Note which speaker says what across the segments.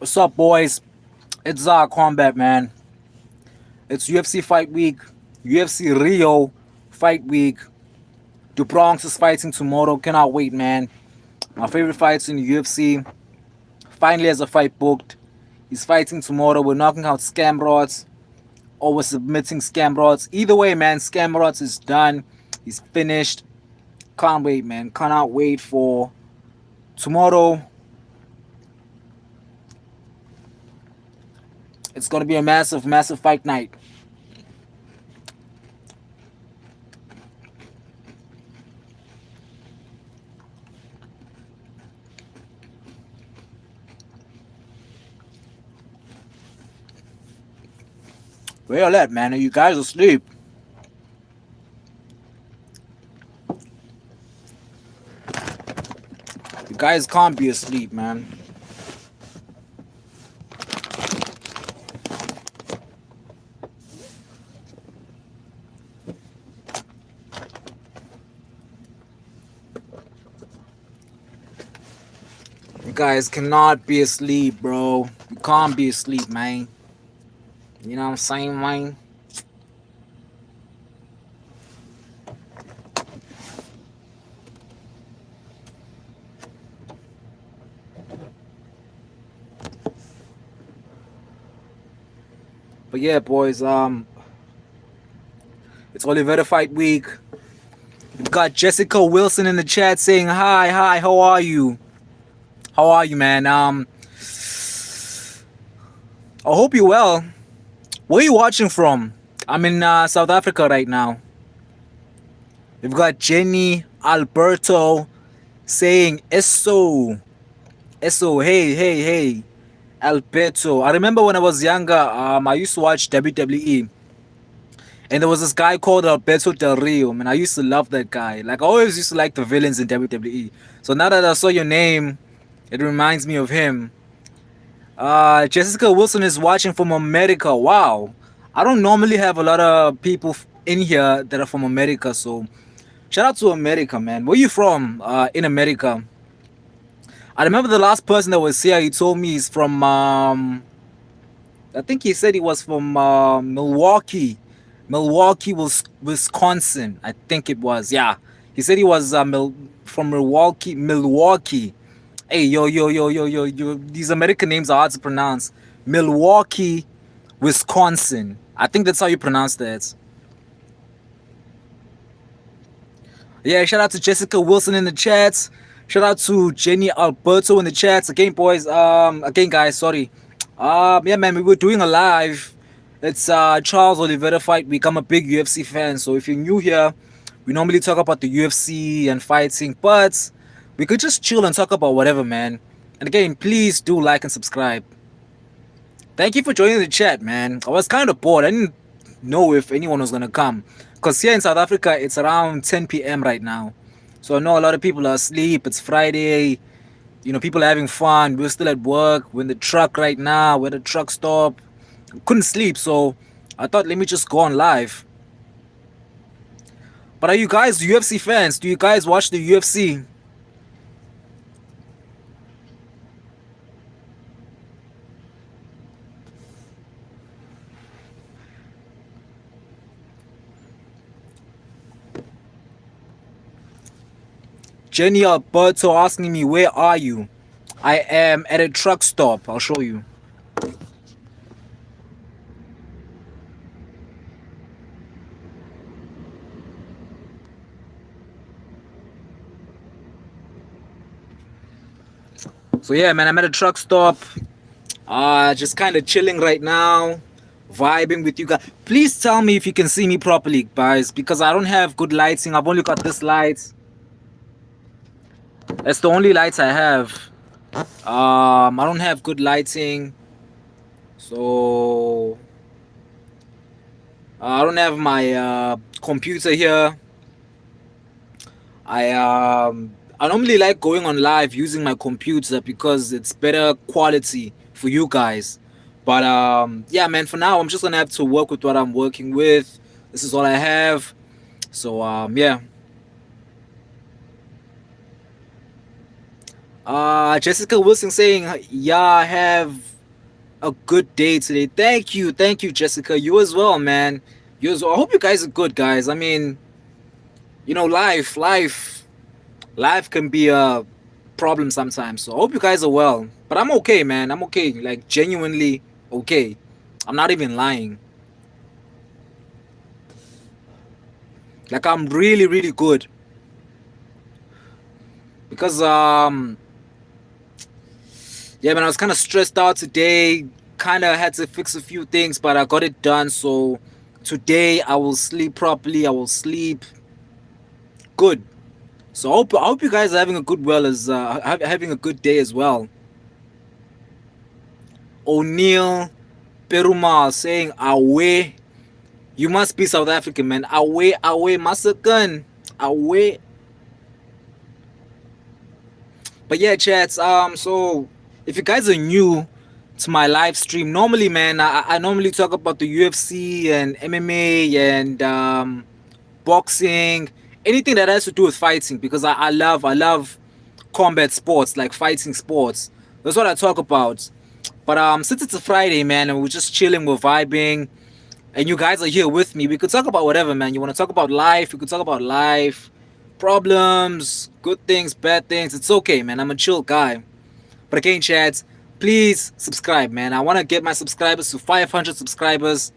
Speaker 1: What's up, boys? It's Zar-Kombat, man. It's UFC fight week. UFC Rio fight week. The Bronx is fighting tomorrow. Cannot wait, man. My favorite fights in the UFC. Finally has a fight booked. He's fighting tomorrow. We're knocking out Scam Rods. Or we're submitting Scam Rods. Either way, man, Scam Rods is done. He's finished. Can't wait, man. Cannot wait for tomorrow. It's going to be a massive, massive fight night. Where y'all at, man? Are you guys asleep? You guys can't be asleep, man. You guys cannot be asleep, bro. You can't be asleep, man. You know what I'm saying, man? But yeah, boys, it's Oliveira fight week. We've got Jessica Wilson in the chat saying hi, how are you? How are you, man? I hope you're well. Where are you watching from? I'm in South Africa right now. We've got Jenny Alberto saying Eso, hey, Alberto. I remember when I was younger, I used to watch WWE. And there was this guy called Alberto Del Rio, man. I used to love that guy. Like, I always used to like the villains in WWE. So now that I saw your name, it reminds me of him. Jessica Wilson is watching from America. Wow. I don't normally have a lot of people in here that are from America. So shout out to America, man. Where you from in America? I remember the last person that was here, he told me he's from, I think he said he was from Milwaukee, Wisconsin. I think it was. Yeah, he said he was from Milwaukee. Hey, yo. These American names are hard to pronounce. Milwaukee, Wisconsin. I think that's how you pronounce that. Yeah, shout out to Jessica Wilson in the chats. Shout out to Jenny Alberto in the chats. Again, boys. Again, guys. Sorry. Yeah, man. We were doing a live. It's Charles Oliveira fight week. I'm a big UFC fan, so if you're new here, we normally talk about the UFC and fighting, but we could just chill and talk about whatever, man. And again, please do like and subscribe. Thank you for joining the chat, man. I was kind of bored. I didn't know if anyone was gonna come, because here in South Africa it's around 10 p.m. right now. So I know a lot of people are asleep. It's Friday. You know, people are having fun. We're still at work. We're in the truck right now. We're at the truck stop. Couldn't sleep, so I thought, let me just go on live. But are you guys UFC fans? Do you guys watch the UFC? Jenny Alberto asking me, where are you? I am at a truck stop. I'll show you. So yeah, man, I'm at a truck stop. Just kind of chilling right now, vibing with you guys. Please tell me if you can see me properly, guys, because I don't have good lighting. I've only got this light. That's the only lights I have. I don't have good lighting, so I don't have my computer here. I normally like going on live using my computer because it's better quality for you guys. But yeah, man, for now I'm just gonna have to work with what I'm working with. This is all I have. So yeah. Jessica Wilson saying, yeah, I have a good day today. Thank you, Jessica. You as well, man. You as well. I hope you guys are good, guys. I mean, life can be a problem sometimes. So I hope you guys are well. But I'm okay, man. I'm okay. Like genuinely okay. I'm not even lying. Like I'm really, really good. Because yeah, man, I was kind of stressed out today. Kind of had to fix a few things, but I got it done. So today I will sleep properly. I will sleep good. So I hope you guys are having a good well as having a good day as well. O'Neill Perumal saying away. You must be South African, man. Away, Masakan. Away. But yeah, chats. So if you guys are new to my live stream, normally, man, I normally talk about the UFC and MMA and boxing, anything that has to do with fighting because I love combat sports like fighting sports. That's what I talk about. But since it's a Friday, man, and we're just chilling, we're vibing, and you guys are here with me, we could talk about whatever, man. You want to talk about life? We could talk about life, problems, good things, bad things. It's okay, man. I'm a chill guy. But again, chads, please subscribe, man. I want to get my subscribers to 500 subscribers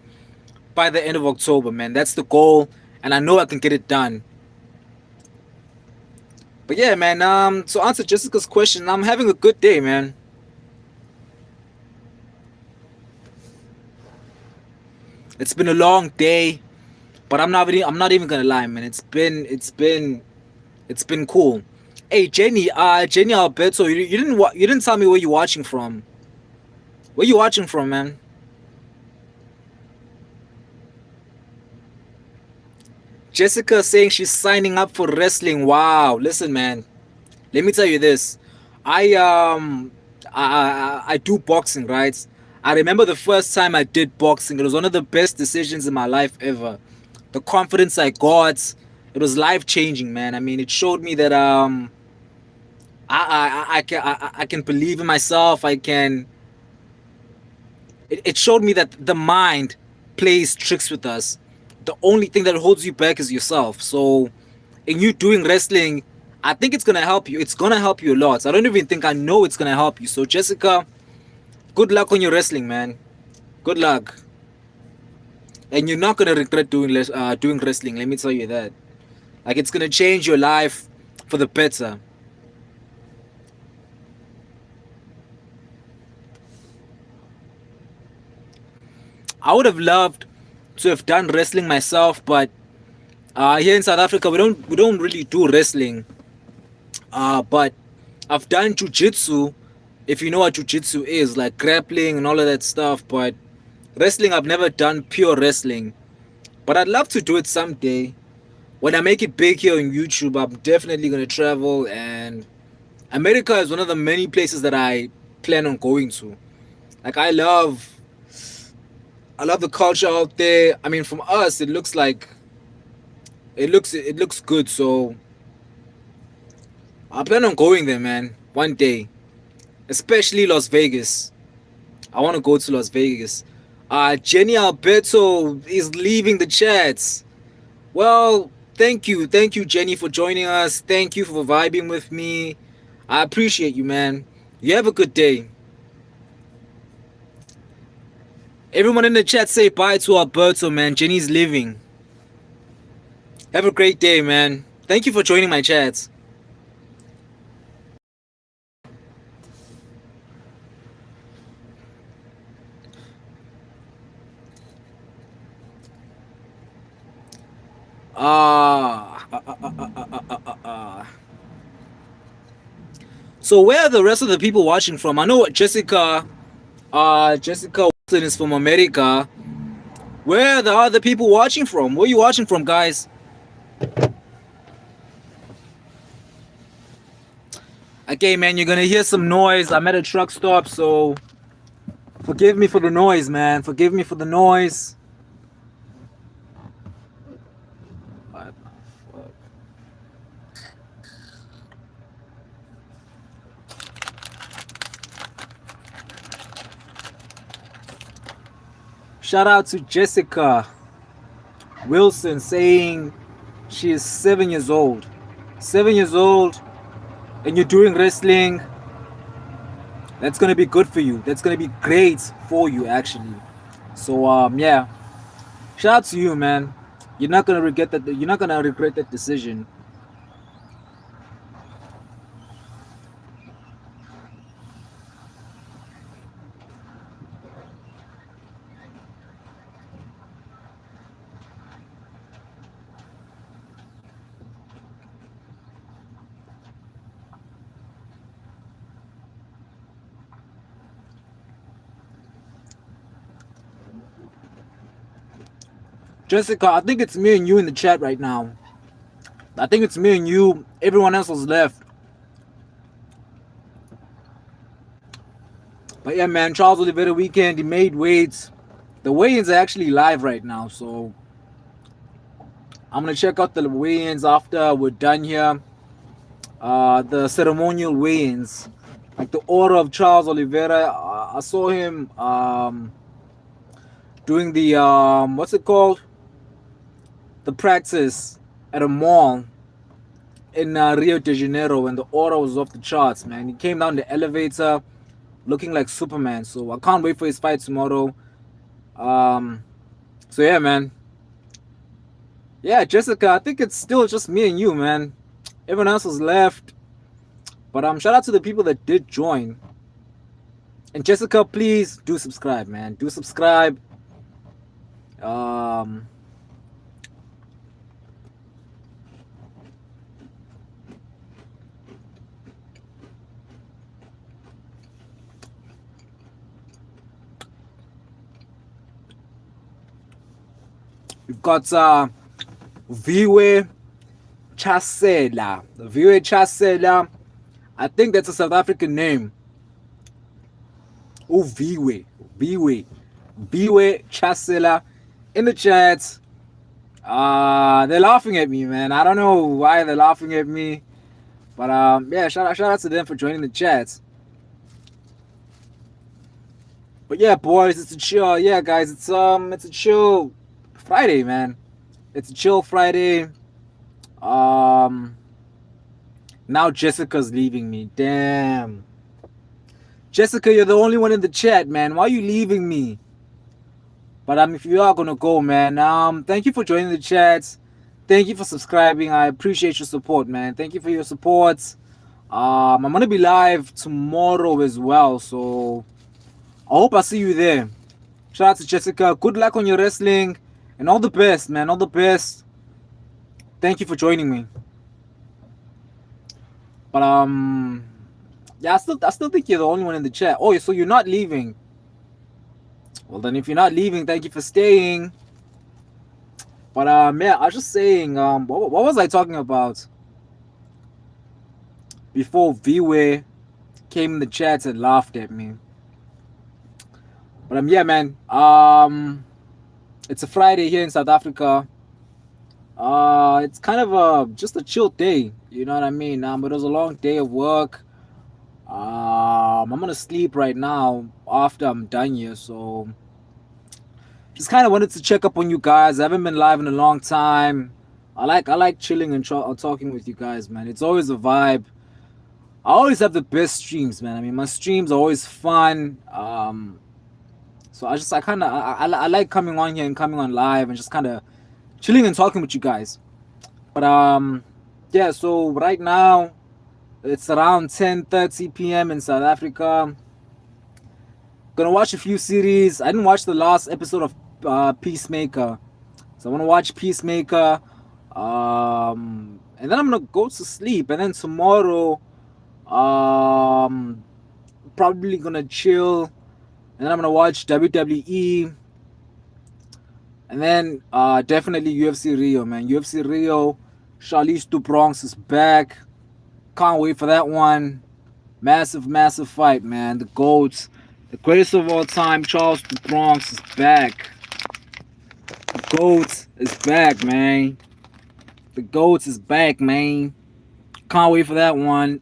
Speaker 1: by the end of October, man. That's the goal, and I know I can get it done. But yeah, man. To answer Jessica's question, I'm having a good day, man. It's been a long day, but I'm not even gonna lie, man. It's been cool. Hey, Jenny Alberto, you didn't tell me where you watching from. Where you watching from, man? Jessica saying she's signing up for wrestling. Wow, listen, man. Let me tell you this. I um I do boxing, right? I remember the first time I did boxing. It was one of the best decisions in my life ever. The confidence I got, it was life changing, man. I mean, it showed me that I can believe in myself. It showed me that the mind plays tricks with us. The only thing that holds you back is yourself. So, in you doing wrestling, I think it's gonna help you. It's gonna help you a lot. I don't even think I know it's gonna help you. So, Jessica, good luck on your wrestling, man. Good luck, and you're not gonna regret doing wrestling. Let me tell you that. Like, it's gonna change your life for the better. I would have loved to have done wrestling myself, but here in South Africa we don't really do wrestling. But I've done jujitsu. If you know what jujitsu is, like grappling and all of that stuff. But wrestling, I've never done pure wrestling. But I'd love to do it someday. When I make it big here on YouTube, I'm definitely gonna travel. And America is one of the many places that I plan on going to. Like I love the culture out there. I mean, from us, it looks like it looks good. So I plan on going there, man, one day, especially Las Vegas. I want to go to Las Vegas. Jenny Alberto is leaving the chats. Well, thank you, Jenny, for joining us. Thank you for vibing with me. I appreciate you, man. You have a good day. Everyone in the chat say bye to Alberto, man. Jenny's leaving. Have a great day, man. Thank you for joining my chats. Ah. So where are the rest of the people watching from? I know what Jessica Wilson is from America. Where are the other people watching from? Where are you watching from, guys? Okay, man, you're gonna hear some noise. I'm at a truck stop, so forgive me for the noise, man. Forgive me for the noise. Shout out to Jessica Wilson saying she is 7 years old. 7 years old, and you're doing wrestling. That's gonna be good for you. That's gonna be great for you, actually. So yeah, shout out to you, man. You're not gonna regret that. You're not gonna regret that decision. Jessica, I think it's me and you in the chat right now. I think it's me and you. Everyone else was left. But yeah, man, Charles Oliveira weekend. He made weights. The weigh-ins are actually live right now, so I'm gonna check out the weigh-ins after we're done here. The ceremonial weigh-ins, like the order of Charles Oliveira. I saw him doing the what's it called? The practice at a mall in Rio de Janeiro, and the order was off the charts, man. He came down the elevator looking like Superman. So I can't wait for his fight tomorrow. So yeah, man. Yeah, Jessica, I think it's still just me and you, man. Everyone else was left. But shout out to the people that did join. And Jessica, please do subscribe, man. Do subscribe. We've got Viwe Chasela. Viwe Chasela. I think that's a South African name. Oh, Viwe. Viwe Chasela in the chat. They're laughing at me, man. I don't know why they're laughing at me. But yeah, shout out to them for joining the chat. But yeah, boys, it's a chill. Yeah, guys, it's a chill Friday, man. It's a chill Friday. Now Jessica's leaving me. Damn. Jessica, you're the only one in the chat, man. Why are you leaving me? But if you are gonna go, man, thank you for joining the chat. Thank you for subscribing. I appreciate your support, man. Thank you for your support. I'm gonna be live tomorrow as well, so I hope I see you there. Shout out to Jessica. Good luck on your wrestling. And all the best, man. All the best. Thank you for joining me. But yeah, I still think you're the only one in the chat. Oh, so you're not leaving. Well then, if you're not leaving, thank you for staying. But yeah, I was just saying, what was I talking about before Viwe came in the chat and laughed at me? But yeah, man. It's a Friday here in South Africa. It's kind of just a chill day, you know what I mean? It was a long day of work. I'm gonna sleep right now after I'm done here, so just kind of wanted to check up on you guys. I haven't been live in a long time. I like chilling and talking with you guys, man. It's always a vibe. I always have the best streams, man. I mean, my streams are always fun. So I like coming on here and coming on live and just kind of chilling and talking with you guys. But yeah, so right now it's around 10:30 p.m. in South Africa. Gonna watch a few series. I didn't watch the last episode of Peacemaker, so I want to watch Peacemaker. And then I'm gonna go to sleep. And then tomorrow, probably gonna chill. And then I'm gonna watch WWE. And then definitely UFC Rio, man. UFC Rio. Charlize du Bronx is back. Can't wait for that one. Massive fight, man. The GOAT, the greatest of all time, Charles du Bronx is back. The GOAT is back, man. The GOAT is back, man. Can't wait for that one.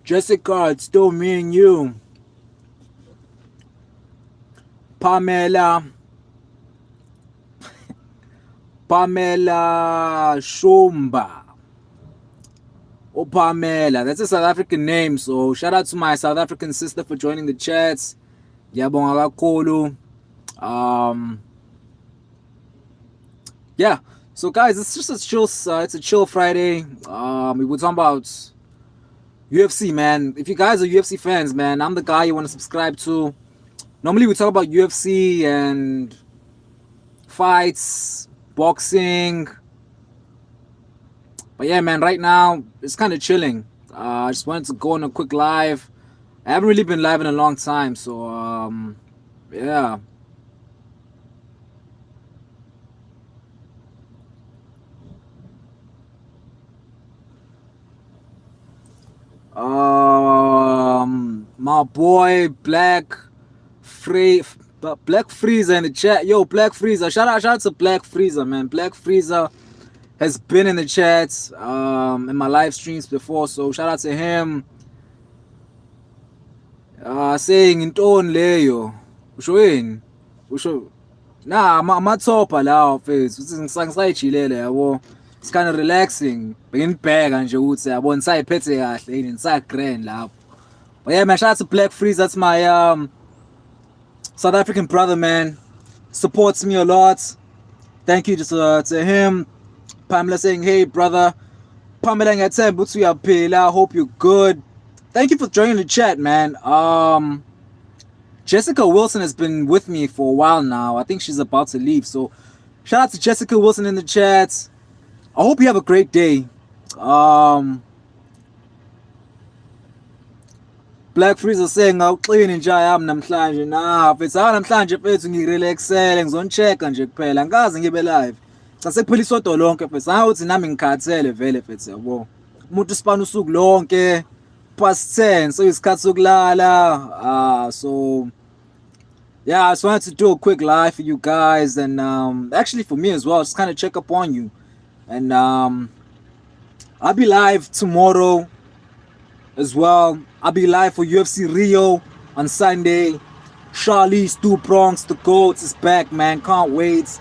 Speaker 1: Jessica, it's still me and you. Pamela Shumba. Oh, Pamela. That's a South African name. So shout out to my South African sister for joining the chats. Yabonga kakhulu. Yeah. So guys, it's just a chill. It's a chill Friday. We were talking about UFC, man. If you guys are UFC fans, man, I'm the guy you want to subscribe to. Normally we talk about UFC and fights, boxing. But yeah, man, right now it's kind of chilling. I just wanted to go on a quick live. I haven't really been live in a long time, so yeah. My boy Black Freezer in the chat. Yo, Black Freezer. Shout out to Black Freezer, man. Black Freezer has been in the chats in my live streams before, so shout out to him. Saying intoni leyo. Usho yini? Usho nah, amathopa lawo mfethu. Uthi ngisayijilele yabo. It's kind of relaxing. Benginibheka nje ukuthi yabo nisayiphethe kahle yini, nisagrand lapho. But yeah, man, shout out to Black Freeze. That's my South African brother, man. Supports me a lot. Thank you to him. Pamela saying, hey, brother. Pamela ngiyathemba ukuthi uyaphila. I hope you're good. Thank you for joining the chat, man. Jessica Wilson has been with me for a while now. I think she's about to leave. So shout out to Jessica Wilson in the chat. I hope you have a great day. Black Freezer saying awuxini nje yami namhlanje nah mfethu namhlanje mfethu ngirelaxele ngizonchecka nje kuphela ngikaze ngibe live cha sekuphela isonto lonke mfethu awuthi nami ngikhathele vele mfethu yabo umuntu usipana usuku lonke past 10 so isikhathi sokulala so yeah, I just wanted to do a quick live for you guys and actually for me as well, just kind of check up on you. And I'll be live tomorrow as well. I'll be live for UFC Rio on Sunday. Charlie Stu Bronx, the GOAT is back, man. Can't wait.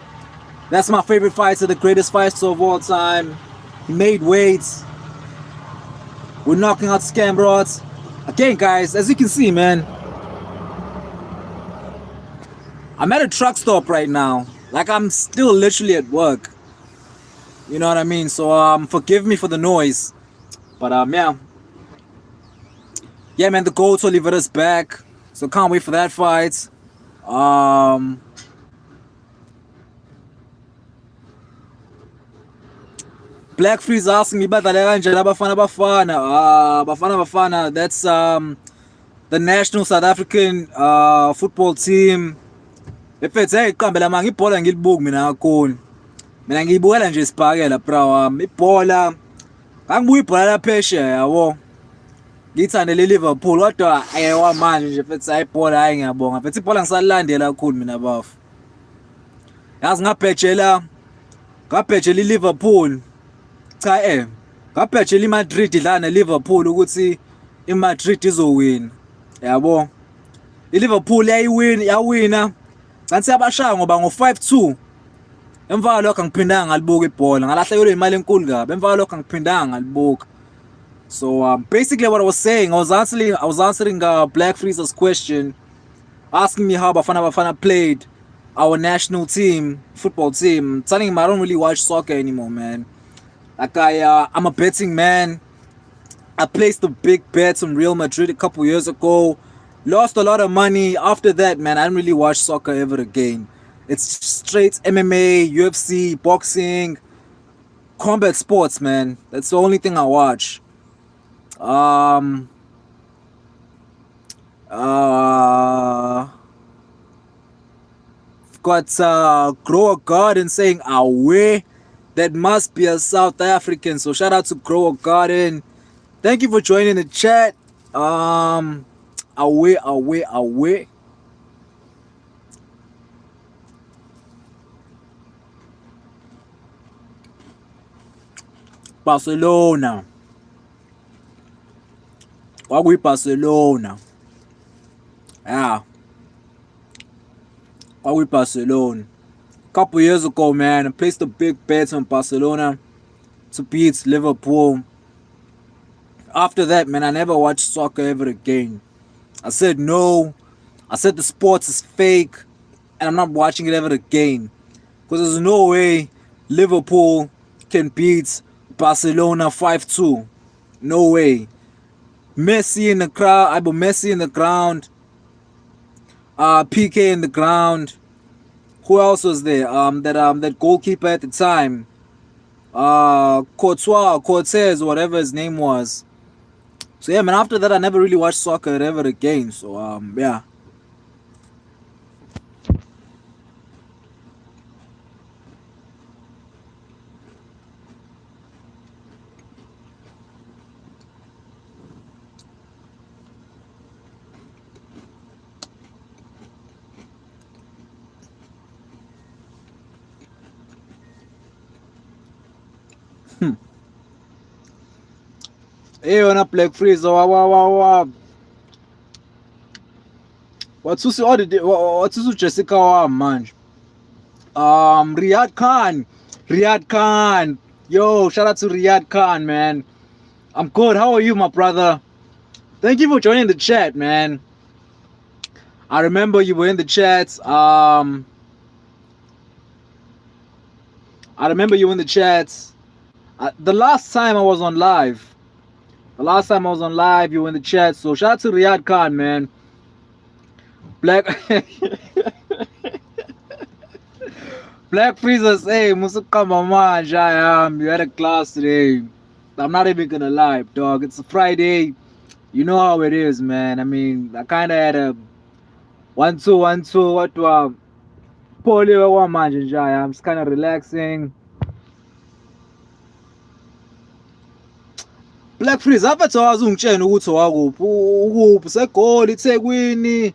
Speaker 1: That's my favorite fighter, the greatest fighter of all time. He made weights. We're knocking out scam rods. Again, guys, as you can see, man, I'm at a truck stop right now. Like, I'm still literally at work. You know what I mean? So, forgive me for the noise. But, yeah. Yeah, man, the GOAT Oliveira's back. So, can't wait for that fight. Black Freeze asking me badlale kanjani Bafana. That's the national South African football team. Efethu hey iqambe lama ngibhola ngilibuki mina kakhulu. Mina ngiyibukela nje isibhakela bro ibhola. Angibuyi ibhola laphesheya yabo. Ngithandele Liverpool kodwa ayewa manje nje fethu ayibhola hayi ngiyabonga. Fethu ibhola ngisalilandela kakhulu mina bafu. Yazi ngabhejela Liverpool. Cha ngabhejela iMadrid idlala neLiverpool ukuthi iMadrid izowina. Yabo. iLiverpool yawina. Kanti yabashaya ngoba ngo-5-2. Emva lokho angiphindanga ngalibuka ibhola. Ngalahlekelwe imali enkulu kabi. Emva lokho angiphindanga ngalibuka. So basically what I was saying, I was answering Black Freezer's question, asking me how Bafana played our national team, football team. I'm telling him I don't really watch soccer anymore, man. Like I'm a betting man. I placed a big bet on Real Madrid a couple years ago. Lost a lot of money. After that, man, I didn't really watch soccer ever again. It's straight MMA, UFC, boxing, combat sports, man. That's the only thing I watch. Got Grow a Garden saying away. That must be a South African. So shout out to Grow a Garden. Thank you for joining the chat. Away. Barcelona. Barcelona. Yeah, Barcelona. Couple years ago, man, I placed a big bet on Barcelona to beat Liverpool. After that, man, I never watched soccer ever again. I said no. I said the sports is fake, and I'm not watching it ever again. Because there's no way Liverpool can beat Barcelona 5-2. No way. Messi in the crowd. I put Messi in the ground. PK in the ground. Who else was there? That goalkeeper at the time. Cortez, whatever his name was. So yeah, man. After that, I never really watched soccer ever again. So yeah. Hey, on a Black Freezer. What's Jessica man? Riyad Khan. Yo, shout out to Riyad Khan, man. I'm good. How are you, my brother? Thank you for joining the chat, man. I remember you were in the chat. I remember you in the chat. The last time I was on live. You were in the chat. So shout out to Riyad Khan, man. Black Freezers, hey, Musukama, you had a class today. I'm not even gonna lie, dog. It's a Friday. You know how it is, man. I mean, I kind of had a 1-2. What do I? I'm just kind of relaxing. Black Freeze, apha thawazi ungitshena ukuthi wakuphi segoli eThekwini,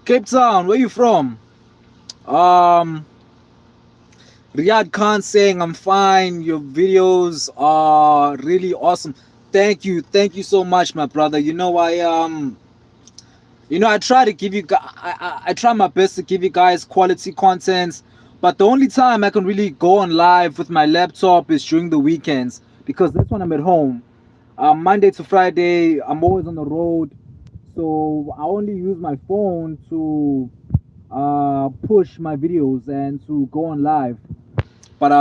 Speaker 1: Cape Town. Where you from? Riyad Khan saying I'm fine. Your videos are really awesome. Thank you so much, my brother. You know I try to give you I try my best to give you guys quality content, but the only time I can really go on live with my laptop is during the weekends because that's when I'm at home. Monday to Friday, I'm always on the road, so I only use my phone to push my videos and to go on live. But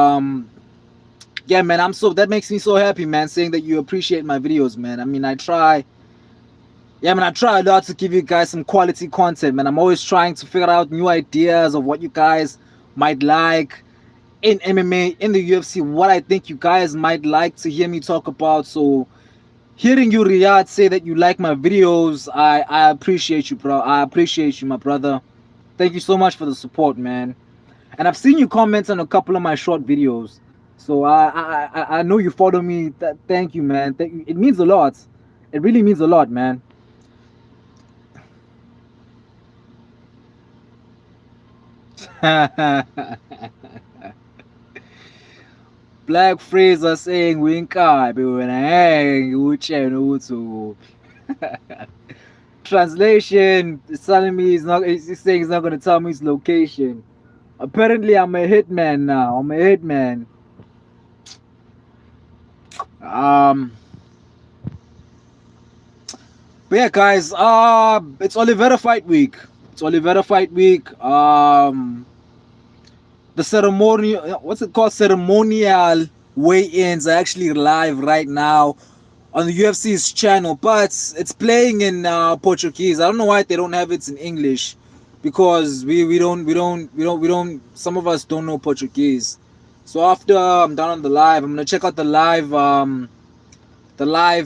Speaker 1: yeah, man, that makes me so happy, man, saying that you appreciate my videos, man. I mean, I try a lot to give you guys some quality content, man. I'm always trying to figure out new ideas of what you guys might like in MMA, in the UFC, what I think you guys might like to hear me talk about. So hearing you, Riyad, say that you like my videos, I appreciate you, bro. I appreciate you, my brother. Thank you so much for the support, man. And I've seen you comment on a couple of my short videos. So I know you follow me. Thank you, man. Thank you. It means a lot. It really means a lot, man. Black Fraser saying winkabi when I translation is telling me he's saying he's not gonna tell me his location. Apparently I'm a hitman now. But yeah, guys, it's Oliveira fight week. The ceremonial, what's it called? Ceremonial weigh-ins are actually live right now on the UFC's channel, but it's playing in Portuguese. I don't know why they don't have it in English, because we don't. Some of us don't know Portuguese. So after I'm done on the live, I'm gonna check out the live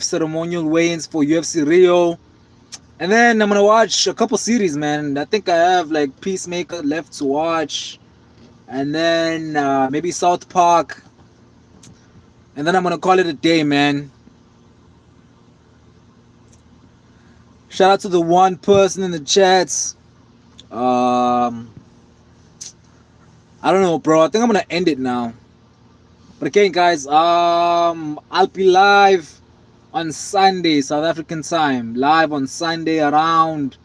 Speaker 1: ceremonial weigh-ins for UFC Rio, and then I'm gonna watch a couple series, man. I think I have like Peacemaker left to watch, and then maybe South Park, and then I'm gonna call it a day, man. Shout out to the one person in the chats. I don't know, bro. I think I'm gonna end it now. But again, guys, I'll be live on Sunday, South African time. Live on Sunday around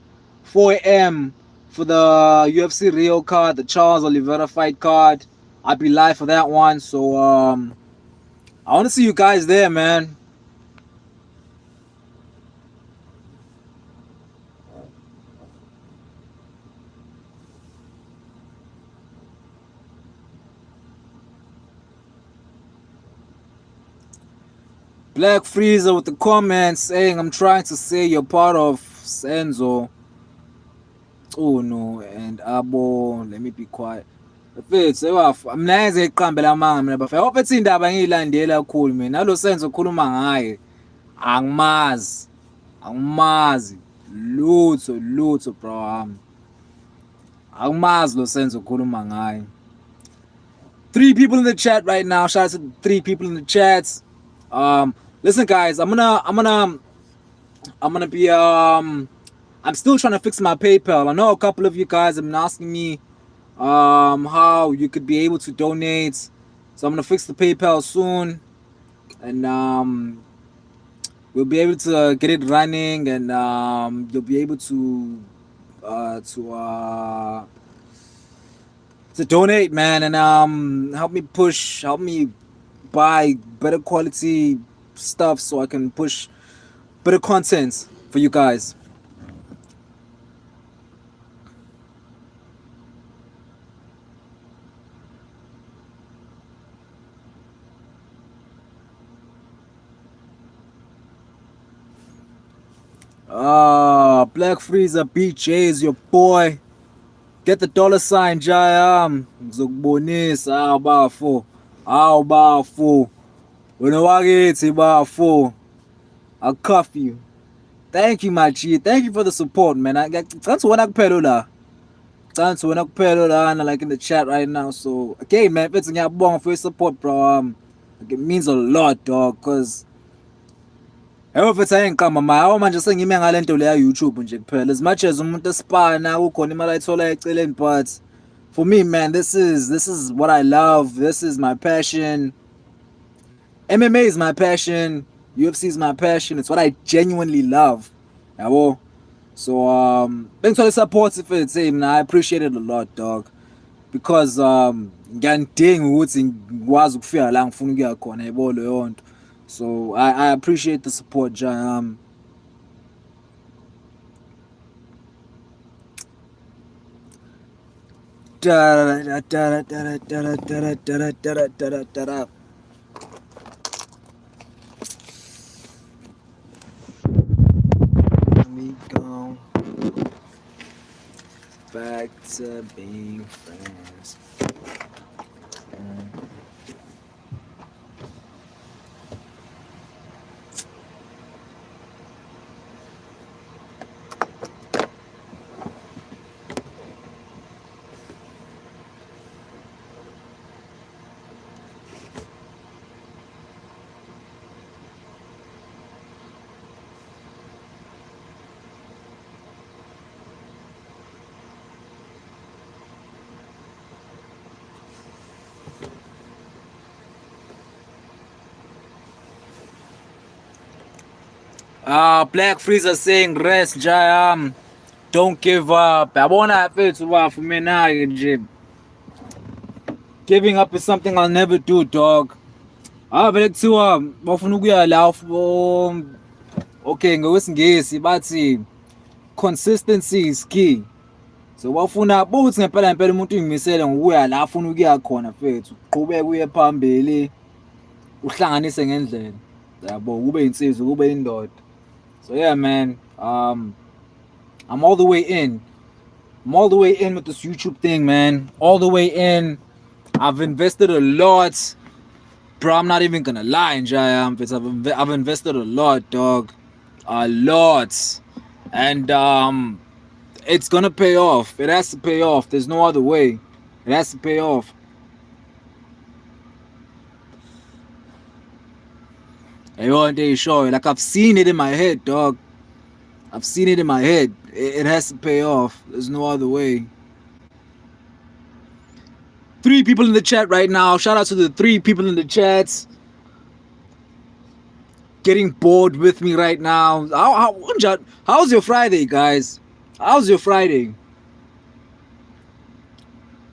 Speaker 1: 4 a.m. for the UFC Rio card, the Charles Oliveira fight card. I'll be live for that one. So I want to see you guys there, man. Black Freezer with the comments saying, I'm trying to say you're part of Senzo. Oh no, and Abo, let me be quiet. Mfethu mina yenze iqambela amanga mina bafana. Ofethi indaba ngiyilandela kakhulu mina. Nalo Senzo okhuluma ngaye. Angimazi. Angimazi. Lutho bro. Angimazi lo Senzo okhuluma ngaye. 3 people in the chat right now. Shout out to the 3 people in the chats. Listen guys, I'm gonna be I'm still trying to fix my PayPal. I know a couple of you guys have been asking me how you could be able to donate. So I'm gonna fix the PayPal soon, and we'll be able to get it running, and you'll be able to donate, man, and help me buy better quality stuff so I can push better content for you guys. Black Freezer BJ is your boy. Get the $sign Jayam. Ngizokubonisa awubafo. Wena wakithi bafo. I'll cuff you. Thank you, my G. Thank you for the support, man. Like in the chat right now. So okay, man, it's ngiyabonga for your support, bro. It means a lot, dog, cause manje sengime ngale nto leya YouTube nje kuphela. As much as umuntu espana ukhona imali ayithola eceleni, but for me, man, this is what I love. This is my passion. MMA is my passion. UFC is my passion. It's what I genuinely love. Yabo. So thanks for the support for the team. I appreciate it a lot, dog. Because ngiyandinga ukuthi ngikwazi ukufika la ngifuna ukuya khona yabo leyo nto. So I appreciate the support, John. Let me go back to being friends. Black Freezer saying rest, Jayam. Don't give up. Yabona mfethu bafu mina ke nje. Giving up is something I'll never do, dog. Vele kuthiwa bafuna ukuya la okay ngokweSingisi bathi consistency is key. So bafuna buthi ngempela umuntu uyimisele ngokuya la afuna ukuya khona mfethu. Uqhubeke uye phambili. Uhlanganise ngendlela. Yabo kube insizwa kube indoda. So yeah, man, I'm all the way in. I'm all the way in with this YouTube thing, man. All the way in. I've invested a lot. Bro, I'm not even gonna lie, Jayam. I've invested a lot, dog. A lot. And it's gonna pay off. It has to pay off. There's no other way. It has to pay off. Everyone day sure. Like I've seen it in my head, dog. I've seen it in my head. It has to pay off. There's no other way. 3 people in the chat right now. Shout out to the 3 people in the chats. getting bored with me right now. How's your Friday, guys? How's your Friday?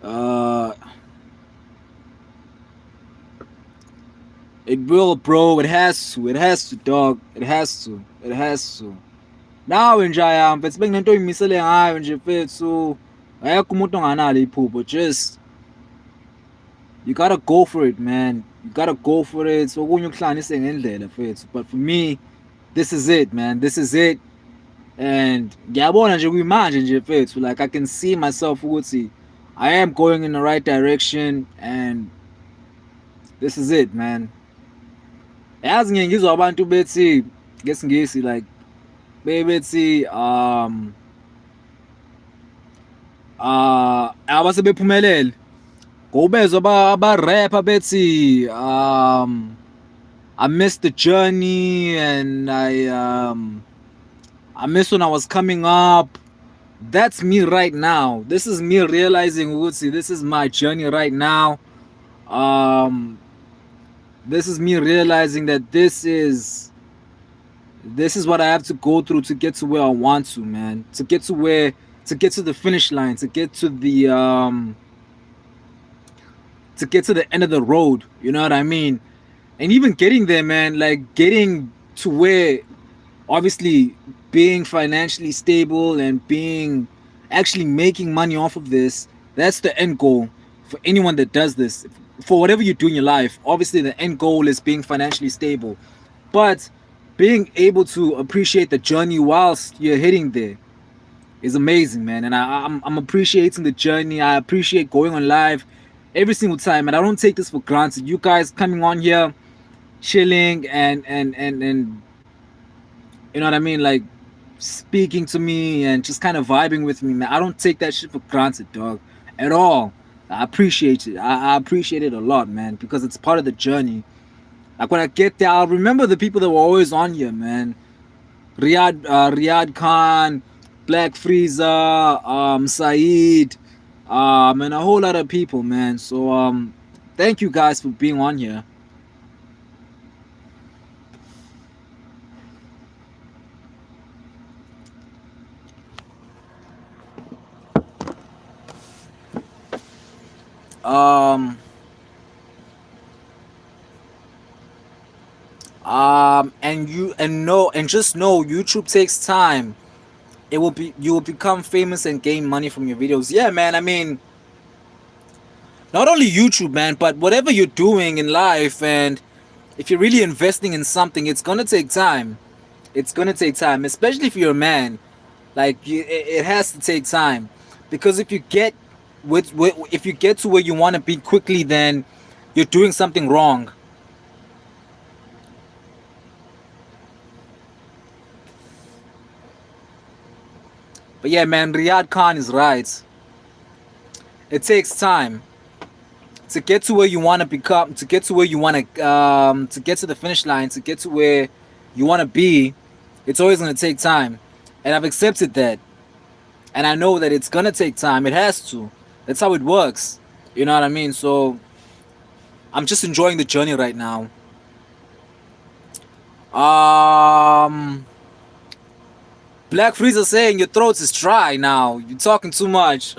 Speaker 1: Uh, it will, bro. It has to. It has to, dog. It has to. It has to. Now nje mfethu benginento oyimisele ngayo nje mfethu. Ayekho umuntu onganalo iphupho. Just you gotta go for it, man. You gotta go for it. So okunye ukuhlanganise ngendlela mfethu. But for me, this is it, man. This is it. And ngiyabona nje kuyimanje nje mfethu, like I can see myself ukuthi I am going in the right direction and this is it, man. Yazi ngiye ngizwa abantu bethi ngesingisi like bethi abasebephumelele ngobezwa aba-rapper bethi I missed the journey and I missed when I was coming up. That's me right now. This is me realizing ukuthi this is my journey right now. This is me realizing that this is what I have to go through to get to where I want to, man. To get to the finish line, to get to the end of the road. You know what I mean? And even getting there, man, like getting to where, obviously, being financially stable and being actually making money off of this, that's the end goal for anyone that does this. For whatever you do in your life, obviously the end goal is being financially stable. But being able to appreciate the journey whilst you're hitting there is amazing, man. And I'm appreciating the journey. I appreciate going on live every single time, and I don't take this for granted. You guys coming on here, chilling and you know what I mean, like speaking to me and just kind of vibing with me, man. I don't take that shit for granted, dog, at all. I appreciate it. I appreciate it a lot, man, because it's part of the journey. Like when I get there, I'll remember the people that were always on here, man. Riyad Khan, Black Freezer, Saeed, and a whole lot of people, man. So thank you guys for being on here. And just know YouTube takes time. You will become famous and gain money from your videos. Yeah, man. I mean, not only YouTube, man, but whatever you're doing in life, and if you're really investing in something, it's gonna take time. It's gonna take time, especially if you're a man. Like it has to take time, because if you get to where you want to be quickly, then you're doing something wrong. But yeah, man, Riyad Khan is right. It takes time to get to where you want to become, to get to where you want to get to the finish line, to get to where you want to be. It's always going to take time, and I've accepted that, and I know that it's going to take time. It has to. That's how it works. You know what I mean? So I'm just enjoying the journey right now. Black Freezer saying your throat is dry now. You're talking too much.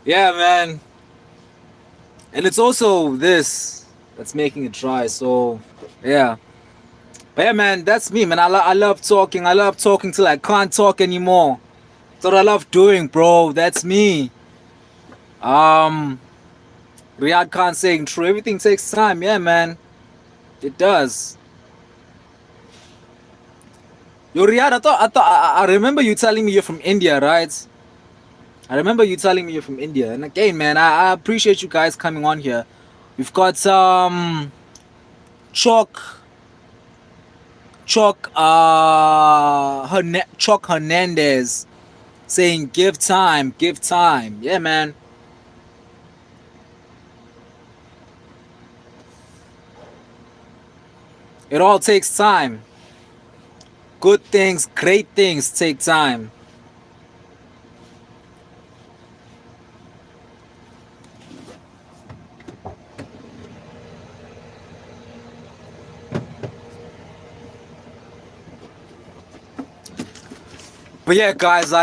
Speaker 1: Yeah, man. And it's also this that's making it dry. So, yeah. But yeah, man, that's me, man. I love talking. I love talking till I can't talk anymore. That's what I love doing, bro. That's me. Riyad Khan saying true. Everything takes time. Yeah, man. It does. Yo, Riyad, I remember you telling me you're from India, right? I remember you telling me you're from India. And again, man, I appreciate you guys coming on here. We've got Chalk Hernandez saying give time. Yeah, man. It all takes time. Good things, great things take time. But yeah, guys,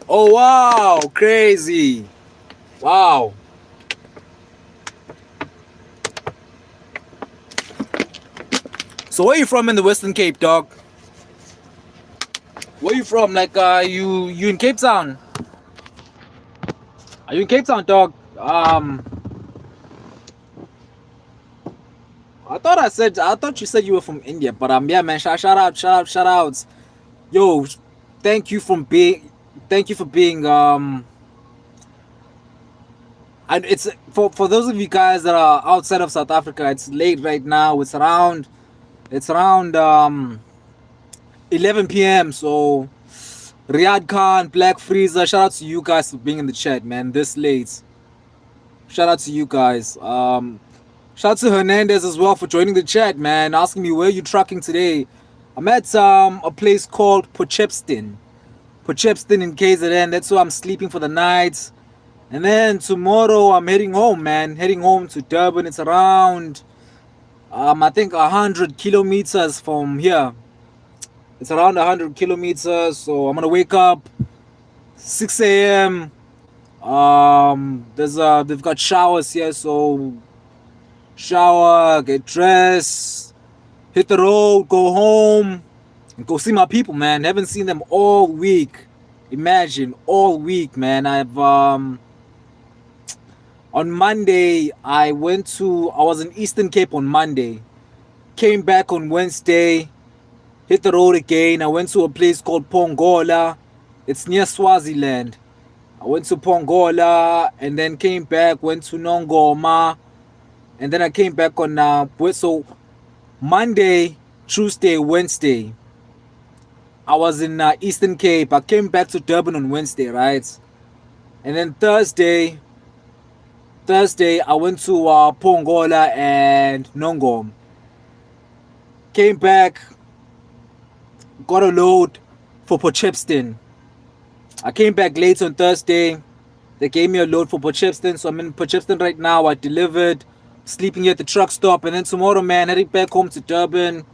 Speaker 1: oh wow, crazy. Wow. So where you from in the Western Cape, dog? Where you from? Like you in Cape Town? Are you in Cape Town, dog? I thought you said you were from India, but yeah, man, shout outs. Yo, thank you thank you for being and it's for those of you guys that are outside of South Africa, it's late right now. It's around 11 p.m. So Riyadh Khan, Black Freezer, shout out to you guys for being in the chat, man. This late. Shout out to you guys. Shout out to Hernandez as well for joining the chat, man. Asking me where you trucking today. I'm at a place called Potchefstroom in KZN. That's where I'm sleeping for the night. And then tomorrow I'm heading home, man. Heading home to Durban. It's around I think 100 kilometers from here. It's around 100 kilometers. So I'm gonna wake up 6 a.m. They've got showers here, so shower, get dressed, hit the road, go home, and go see my people, man. Haven't seen them all week. Imagine, all week, man. On Monday, I was in Eastern Cape on Monday. Came back on Wednesday, hit the road again. I went to a place called Pongola. It's near Swaziland. I went to Pongola and then came back, went to Nongoma, and then I came back on so Monday, Tuesday, Wednesday. I was in Eastern Cape. I came back to Durban on Wednesday, right? And then Thursday, I went to Pongola and Nongom. Came back, got a load for Potchefstroom. I came back late on Thursday. They gave me a load for Potchefstroom, so I'm in Potchefstroom right now. I delivered, sleeping at the truck stop, and then tomorrow, man, heading back home to Durban.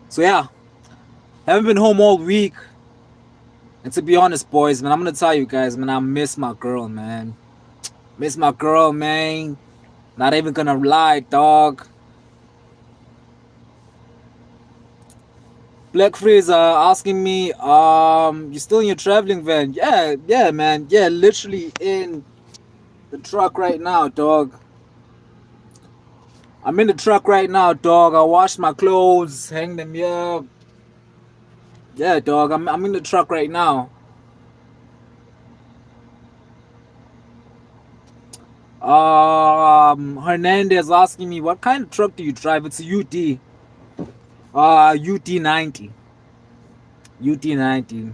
Speaker 1: So yeah, haven't been home all week. And to be honest, boys, man, I'm gonna tell you guys, man, I miss my girl, man. Miss my girl, man. Not even gonna lie, dog. Black Freezer asking me, you still in your traveling van? Yeah, man. Yeah, literally in the truck right now, dog. I'm in the truck right now, dog. I washed my clothes, hang them here. Yeah, dog. I'm in the truck right now. Hernandez asking me, what kind of truck do you drive? It's a UD. UD90. UD90.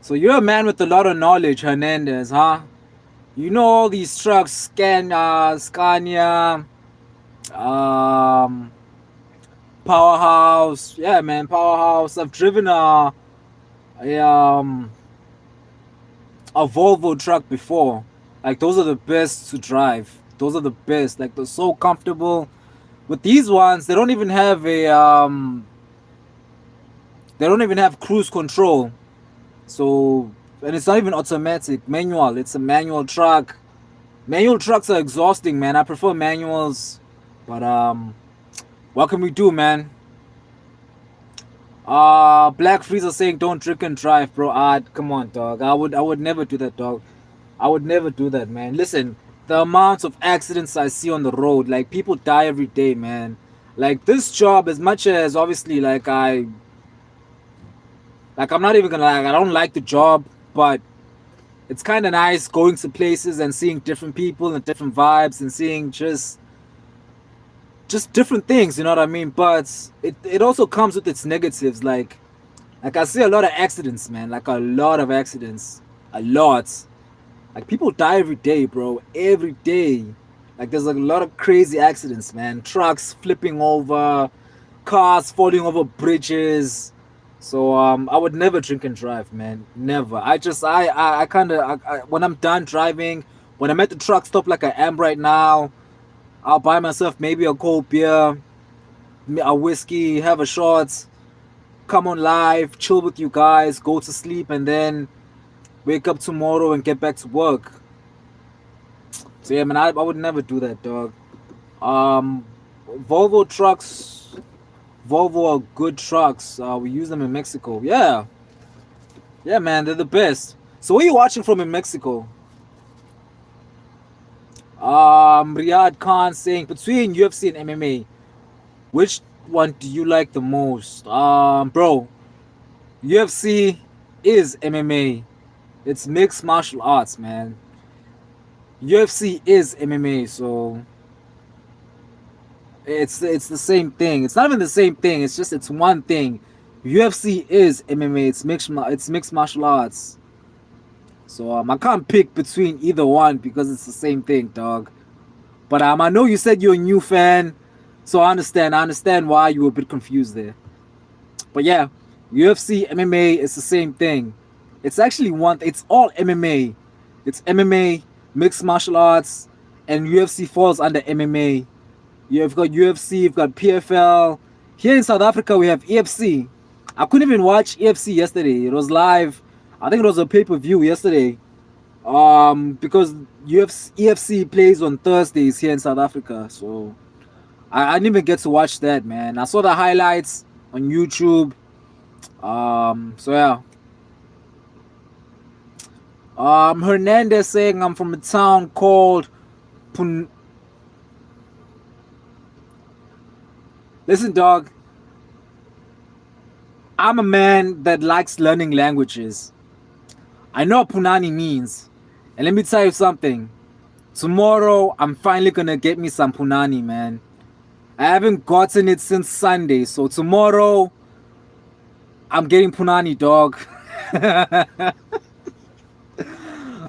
Speaker 1: So you're a man with a lot of knowledge, Hernandez, huh? You know all these trucks, Scania, Powerhouse. Yeah, man, Powerhouse. I've driven a Volvo truck before. Like, those are the best to drive. Those are the best. Like, they're so comfortable. With these ones, they don't even have they don't even have cruise control. So, and it's not even automatic, manual. It's a manual truck. Manual trucks are exhausting, man. I prefer manuals. But what can we do, man? Black Freezer saying don't drink and drive, bro. Come on, dog. I would never do that, dog. I would never do that, man. Listen, the amounts of accidents I see on the road, like, people die every day, man. Like, this job, as much as obviously, like, I'm not even gonna lie, I don't like the job, but it's kind of nice going to places and seeing different people and different vibes and seeing just different things, you know what I mean? But it also comes with its negatives. Like I see a lot of accidents, man. Like, a lot of accidents. A lot. Like, people die every day, bro. Every day. Like, there's a lot of crazy accidents, man. Trucks flipping over, cars falling over bridges. So I would never drink and drive, man. Never. I kind of when I'm done driving, When I'm at the truck stop like I am right now, I'll buy myself maybe a cold beer, a whiskey, have a shot, come on live, chill with you guys, go to sleep, and then wake up tomorrow and get back to work. So yeah, man, I would never do that, dog. Um, Volvo trucks, Volvo are good trucks. We use them in Mexico. Yeah, yeah, man, they're the best. So where are you watching from in Mexico? Riyadh Khan saying between UFC and MMA, which one do you like the most? Bro, UFC is MMA. It's mixed martial arts, man. UFC is MMA, so it's the same thing. It's not even the same thing. It's just it's one thing. UFC is MMA. It's mixed martial arts. So I can't pick between either one because it's the same thing, dog. But I know you said you're a new fan, so I understand. I understand why you were a bit confused there. But yeah, UFC MMA is the same thing. It's actually one. It's all MMA. It's MMA, mixed martial arts, and UFC falls under MMA. You've got UFC, you've got PFL. Here in South Africa, we have EFC. I couldn't even watch EFC yesterday. It was live. I think it was a pay-per-view yesterday. Because EFC plays on Thursdays here in South Africa. So I didn't even get to watch that, man. I saw the highlights on YouTube. So yeah. Hernandez saying I'm from a town called Listen, dog. I'm a man that likes learning languages. I know what Punani means. And let me tell you something. Tomorrow, I'm finally gonna get me some Punani, man. I haven't gotten it since Sunday. So tomorrow, I'm getting Punani, dog.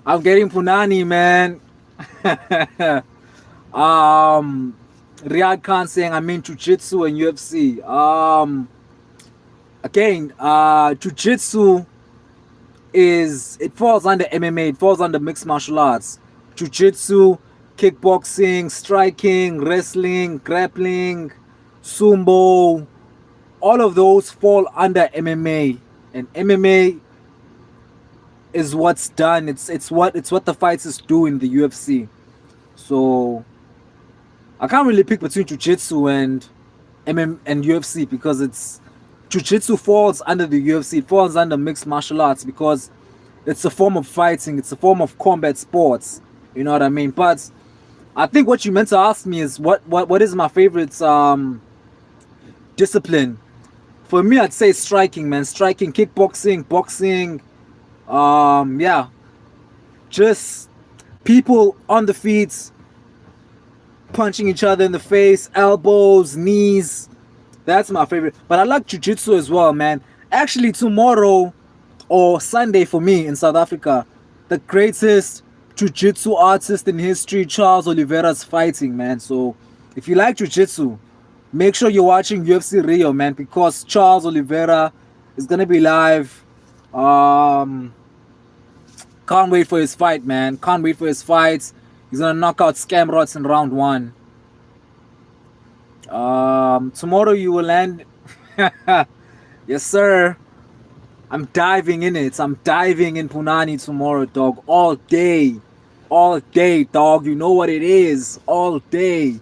Speaker 1: I'm getting Punani, man. Riyadh Khan saying I'm in Jiu-Jitsu and UFC. Again, Jiu-Jitsu it falls under MMA, it falls under mixed martial arts. Jiu-Jitsu, kickboxing, striking, wrestling, grappling, sumo, all of those fall under MMA. And MMA is what's done. It's what the fighters do in the UFC. So I can't really pick between Jiu-Jitsu and UFC because it's Jiu-Jitsu falls under the UFC. It falls under mixed martial arts because it's a form of fighting. It's a form of combat sports. You know what I mean? But I think what you meant to ask me is what is my favorite discipline? For me, I'd say striking, man. Striking, kickboxing, boxing. Yeah. Just people on the feet punching each other in the face, elbows, knees. That's my favorite. But I like Jiu-Jitsu as well, man. Actually, tomorrow or Sunday for me in South Africa, the greatest Jiu-Jitsu artist in history, Charles Oliveira's fighting, man. So if you like Jiu-Jitsu, make sure you're watching UFC Rio, man, because Charles Oliveira is going to be live. Can't wait for his fight, man. Can't wait for his fight. He's going to knock out Scamrots in round 1. Tomorrow you will land. Yes, sir. I'm diving in it. I'm diving in Punani tomorrow, dog. All day. All day, dog. You know what it is. All day.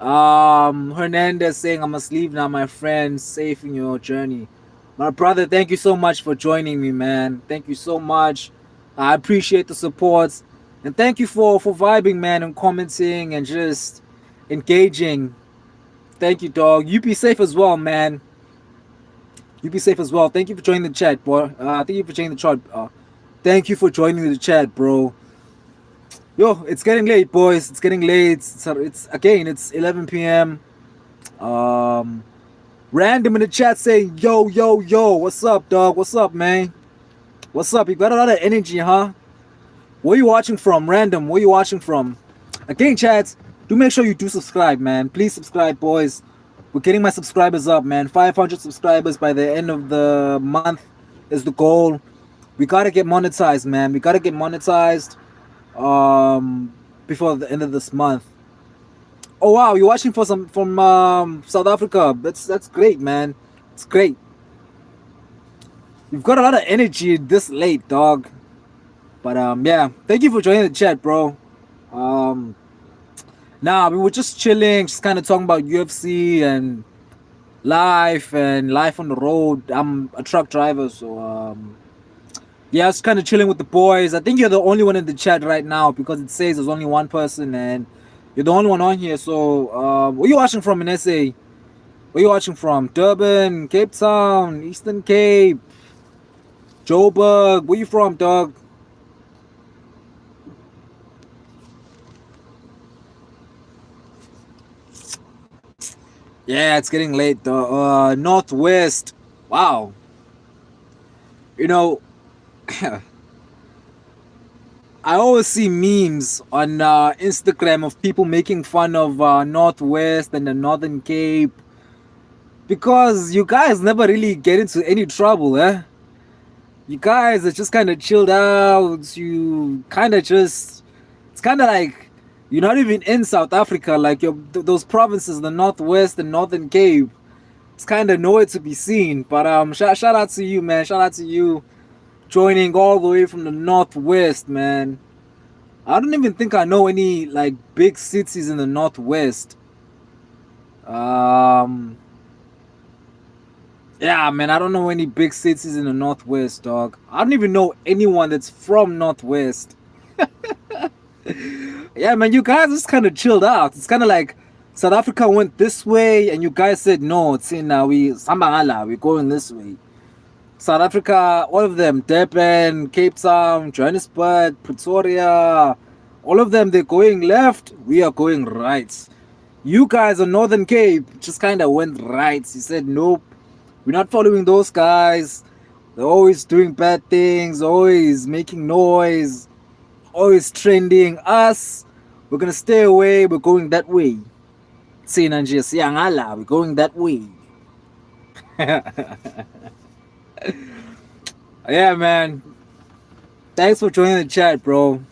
Speaker 1: Hernandez saying I'm asleep now, my friend. Safe in your journey. My brother, thank you so much for joining me, man. Thank you so much. I appreciate the support. And thank you for vibing, man, and commenting and just engaging. Thank you, dog. You be safe as well, man. You be safe as well. Thank you for joining the chat, boy. Thank you for joining the chat. Thank you for joining the chat, bro. Yo, it's getting late, boys. It's getting late. It's 11 p.m. Random in the chat saying, yo, yo, yo. What's up, dog? What's up, man? What's up? You got a lot of energy, huh? Where are you watching from? Random. Where are you watching from? Again, chat. Do make sure you do subscribe, man. Please subscribe, boys. We're getting my subscribers up, man. 500 subscribers by the end of the month is the goal. We gotta get monetized, man. We gotta get monetized before the end of this month. Oh wow, you're watching for some from South Africa. That's great, man. It's great. You've got a lot of energy this late, dog. But yeah, thank you for joining the chat, bro. Um, Nah, we were just chilling, just kind of talking about UFC and life on the road. I'm a truck driver, so yeah, I was kind of chilling with the boys. I think you're the only one in the chat right now because it says there's only one person and you're the only one on here. So where you watching from in SA? Where you watching from? Durban, Cape Town, Eastern Cape, Joburg. Where you from, dog? Yeah, it's getting late. Northwest. Wow. You know, I always see memes on Instagram of people making fun of Northwest and the Northern Cape because you guys never really get into any trouble, eh? You guys are just kind of chilled out. You kind of just, it's kind of like you're not even in South Africa. Like those provinces, the Northwest and Northern Cape, it's kind of nowhere to be seen. But shout out to you, man. Shout out to you joining all the way from the Northwest, man. I don't even think I know any like big cities in the Northwest. Um, yeah, man, I don't know any big cities in the Northwest, dog. I don't even know anyone that's from Northwest. Yeah, man, you guys just kind of chilled out. It's kind of like South Africa went this way, and you guys said no. It's in we Sambangala, we're going this way. South Africa, all of them, Durban, Cape Town, Johannesburg, Pretoria, all of them, they're going left. We are going right. You guys on Northern Cape just kind of went right. You said nope, we're not following those guys. They're always doing bad things, always making noise, always trending. Us, we're gonna stay away. We're going that way. Sinanje siyangala. We're going that way. Yeah, man. Thanks for joining the chat, bro.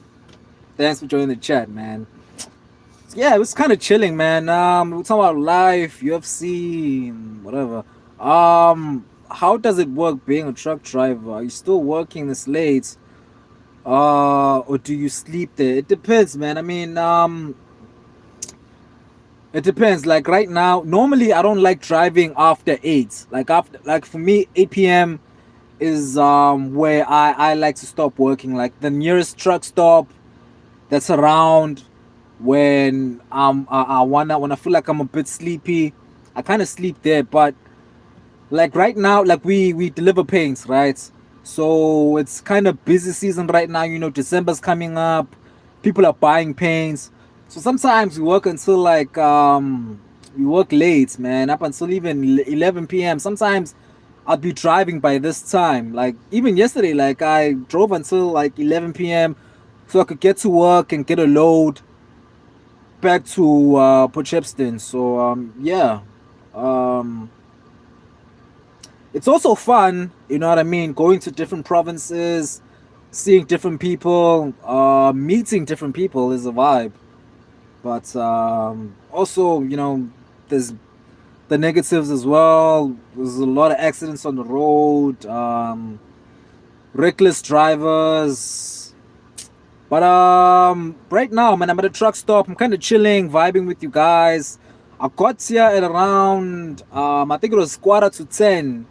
Speaker 1: Thanks for joining the chat, man. Yeah, it was kind of chilling, man. We're talking about life, UFC, and whatever. How does it work being a truck driver? Are you still working this late? Or do you sleep there? It depends, man. I mean, it depends. Like right now, normally I don't like driving after 8. Like for me, 8 p.m. is where I like to stop working. Like the nearest truck stop that's around when I wanna when I feel like I'm a bit sleepy, I kind of sleep there. But like right now, like we deliver paints, right? So it's kind of busy season right now. You know, December's coming up. People are buying paints. So sometimes we work until like we work late, man, up until even 11 p.m. Sometimes I'll be driving by this time. Like even yesterday, like I drove until like 11 p.m. so I could get to work and get a load back to Port Shepstone. So yeah. Um it's also fun, you know what I mean, going to different provinces, seeing different people, meeting different people is a vibe. But also, you know, there's the negatives as well. There's a lot of accidents on the road, reckless drivers. But right now, man, I'm at a truck stop. I'm kind of chilling, vibing with you guys. I got here at around I think it was quarter to 10,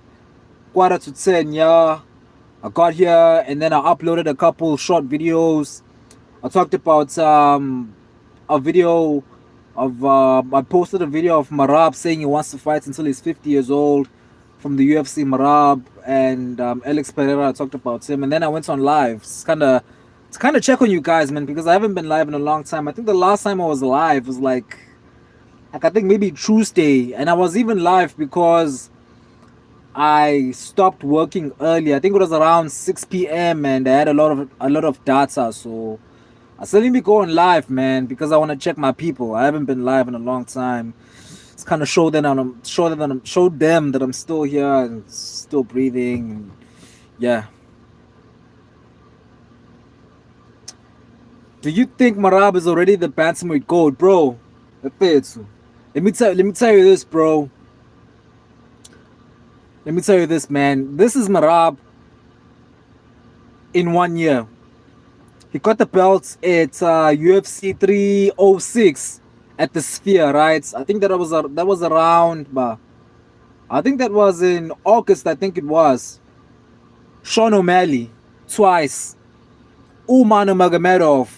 Speaker 1: yeah. I got here and then I uploaded a couple short videos. I talked about a video of I posted a video of Marab saying he wants to fight until he's 50 years old from the UFC. Marab and Alex Pereira, I talked about him, and then I went on live. It's kind of check on you guys, man, because I haven't been live in a long time. I think the last time I was live was like I think maybe Tuesday, and I was even live because I stopped working early. I think it was around 6 p.m. and I had a lot of data, so I still need to go on live, man, because I want to check my people. I haven't been live in a long time. It's kind of show them that I'm still here and still breathing. And yeah. Do you think Marab is already the bantamweight gold, bro? Let me tell you this, bro. Let me tell you this, man. This is Marab in 1 year. He got the belts at UFC 306 at the Sphere, right? I think that was around, I think that was in August. I think it was. Sean O'Malley twice. Umar Nurmagomedov.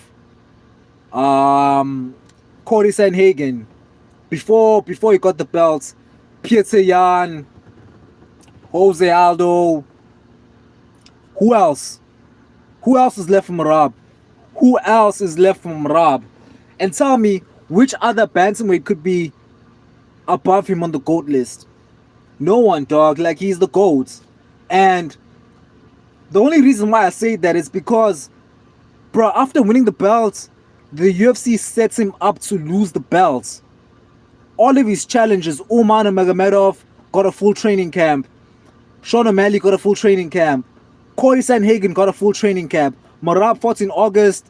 Speaker 1: Cody Sanhagen. Before he got the belts, Peter Yan, Jose Aldo. Who else? Who else is left from Marab? Who else is left from Marab? And tell me which other bantamweight could be above him on the GOAT list. No one, dog. Like, he's the GOAT. And the only reason why I say that is because, bro, after winning the belt, the UFC sets him up to lose the belts. All of his challenges, Umar Nurmagomedov got a full training camp. Sean O'Malley got a full training camp. Corey Sanhagen got a full training camp. Marab fought in August,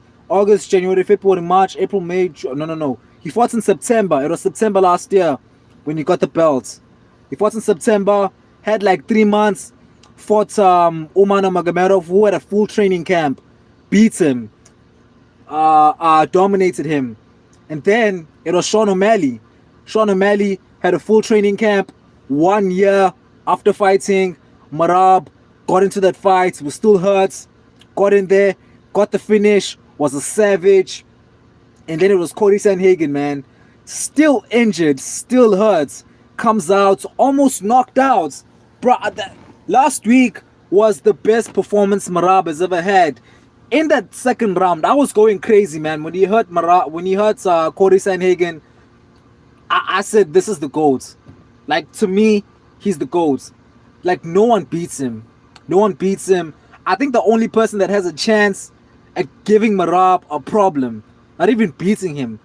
Speaker 1: January, February, March, April, May. No. He fought in September. It was September last year when he got the belts. He fought in September, had like 3 months, fought Umar Nurmagomedov, who had a full training camp, beat him, dominated him. And then it was Sean O'Malley. Sean O'Malley had a full training camp 1 year after fighting. Marab got into that fight, was still hurt, got in there, got the finish, was a savage. And then it was Cody Sanhagen, man. Still injured, still hurt, comes out, almost knocked out. Bro, last week was the best performance Marab has ever had. In that second round, I was going crazy, man. When he hurt Cody Sanhagen, I said, this is the GOAT. Like, to me, he's the GOAT. Like, no one beats him. No one beats him. I think the only person that has a chance at giving Marab a problem, not even beating him,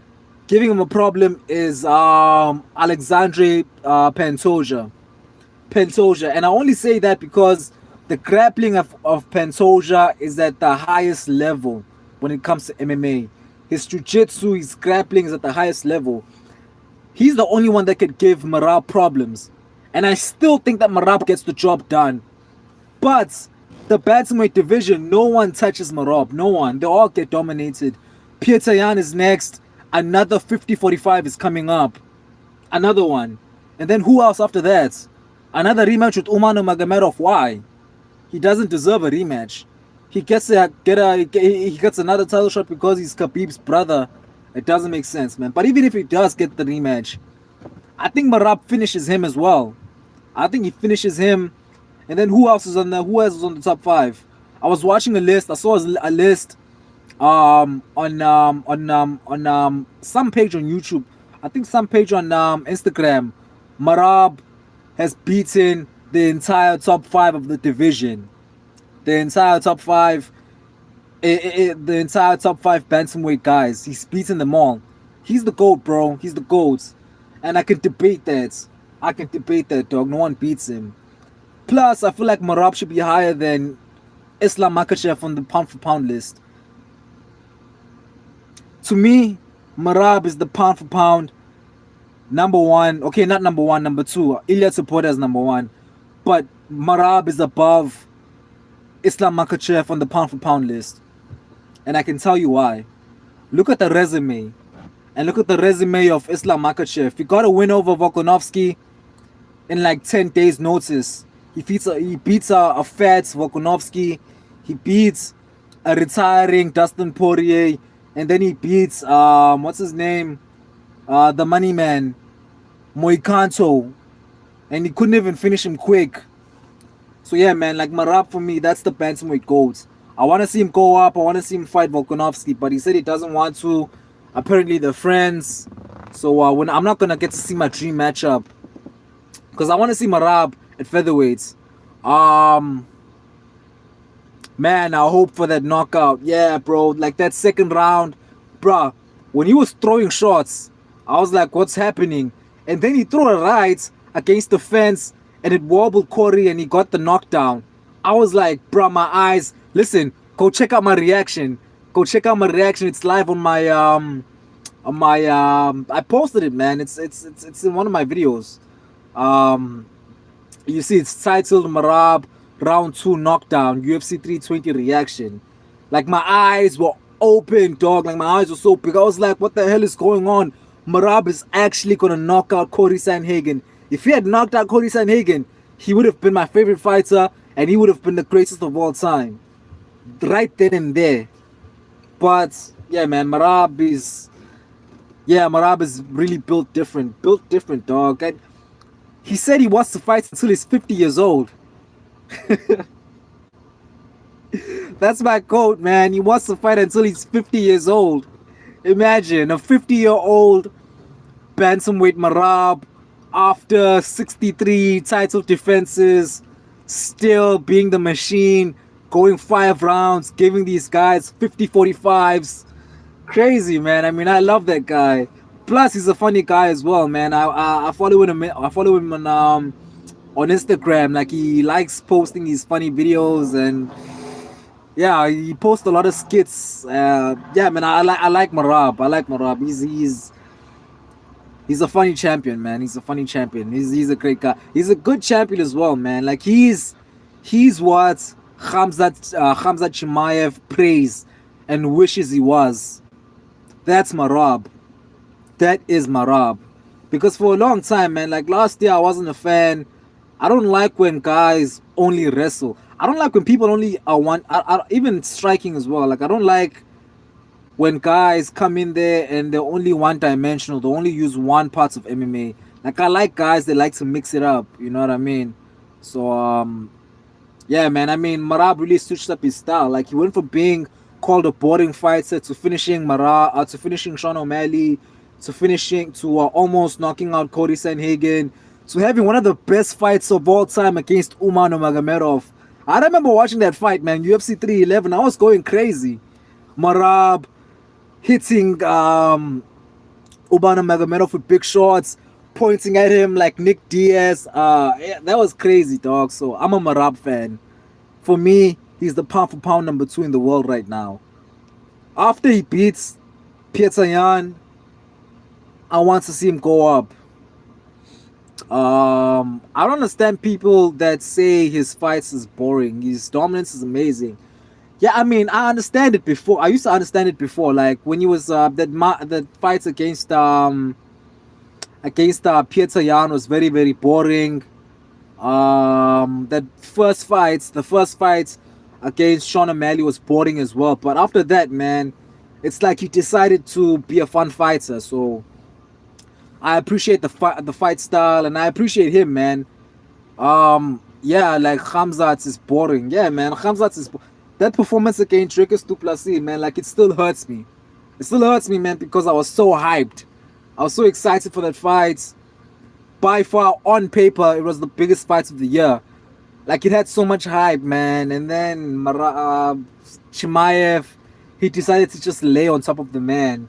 Speaker 1: giving him a problem is Alexandre Pantoja. And I only say that because the grappling of Pantoja is at the highest level when it comes to MMA. His jiu-jitsu, his grappling is at the highest level. He's the only one that could give Marab problems. And I still think that Marab gets the job done. But the bantamweight division, no one touches Marab. No one. They all get dominated. Peter Yan is next. Another 50-45 is coming up. Another one. And then who else after that? Another rematch with Umar Nurmagomedov. Why? He doesn't deserve a rematch. He gets he gets another title shot because he's Khabib's brother. It doesn't make sense, man. But even if he does get the rematch, I think Marab finishes him as well. I think he finishes him. And then who else is on the top 5? I was watching a list. I saw a list on some page on YouTube. I think some page on Instagram. Marab has beaten the entire top 5 of the division. The entire top 5 bantamweight guys. He's beaten them all. He's the GOAT, bro. He's the GOAT. And I can debate that. Dog. No one beats him. Plus, I feel like Marab should be higher than Islam Makhachev on the pound-for-pound list. To me, Marab is the pound-for-pound number 1. Okay, not number 1, number 2. Ilya Tupoda is number 1. But Marab is above Islam Makhachev on the pound-for-pound list. And I can tell you why. Look at the resume. And look at the resume of Islam Makhachev. He got a win over Volkanovski in like 10 days notice. He beats a fat Volkanovski. He beats a retiring Dustin Poirier. And then he beats, what's his name? The money man, Moikanto. And he couldn't even finish him quick. So yeah, man, like Marab for me, that's the bantamweight GOAT. I want to see him go up. I want to see him fight Volkanovski. But he said he doesn't want to. Apparently they're friends. So I'm not going to get to see my dream matchup. Because I want to see Marab at featherweights. Man, I hope for that knockout. Yeah, bro. Like that second round. Bruh, when he was throwing shots, I was like, what's happening? And then he threw a right against the fence. And it wobbled Corey and he got the knockdown. I was like, bruh, my eyes. Listen, go check out my reaction. Go check out my reaction. It's live on my I posted it, man. It's in one of my videos. Um, you see, it's titled Marab Round 2 Knockdown UFC 320 Reaction. Like, my eyes were open, dog. Like, my eyes were so big. I was like, what the hell is going on? Marab is actually gonna knock out Cody Sanhagen. If he had knocked out Cody Sanhagen, he would have been my favorite fighter, and he would have been the greatest of all time, right then and there. But yeah, man, Marab is really built different, dog. And he said he wants to fight until he's 50 years old. That's my quote, man. He wants to fight until he's 50 years old. Imagine a 50-year-old bantamweight Marab after 63 title defenses, still being the machine, going 5 rounds, giving these guys 50-45s. Crazy, man. I mean, I love that guy. Plus, he's a funny guy as well, man. I follow him. I follow him on Instagram. Like, he likes posting these funny videos, and yeah, he posts a lot of skits. Yeah, man. I like Marab. I like Marab. He's a funny champion, man. He's a funny champion. He's a great guy. He's a good champion as well, man. Like, he's what Khamzat Chimaev prays and wishes he was. That's Marab. That is Marab. Because for a long time, man, like last year I wasn't a fan. I don't like when guys only wrestle. I don't like when people only are one, even striking as well. Like, I don't like when guys come in there and they're only one-dimensional. They only use one part of MMA. Like, I like guys that like to mix it up. You know what I mean? So, yeah, man. I mean, Marab really switched up his style. Like, he went from being called a boring fighter to finishing to finishing Sean O'Malley, to almost knocking out Cody Sanhagen, to having one of the best fights of all time against Umar Nurmagomedov. I remember watching that fight, man. UFC 311. I was going crazy. Marab hitting Umar Nurmagomedov with big shots, pointing at him like Nick Diaz. Yeah, that was crazy, dog. So I'm a Marab fan. For me, he's the pound for pound number 2 in the world right now. After he beats Petr Yan, I want to see him go up. I don't understand people that say his fights is boring. His dominance is amazing. Yeah, I mean, I understand it before. I used to understand it before. Like when he was that fights against Petr Yan was very, very boring. The first fight against Sean O'Malley was boring as well. But after that, man, it's like he decided to be a fun fighter. So I appreciate the fight style, and I appreciate him, man. Yeah, like Khamzat is boring. Yeah, man, Khamzat is that performance against Dricus du Plessis, man. Like, it still hurts me. It still hurts me, man, because I was so hyped. I was so excited for that fight. By far, on paper, it was the biggest fight of the year. Like, it had so much hype, man. And then Chimaev, he decided to just lay on top of the man.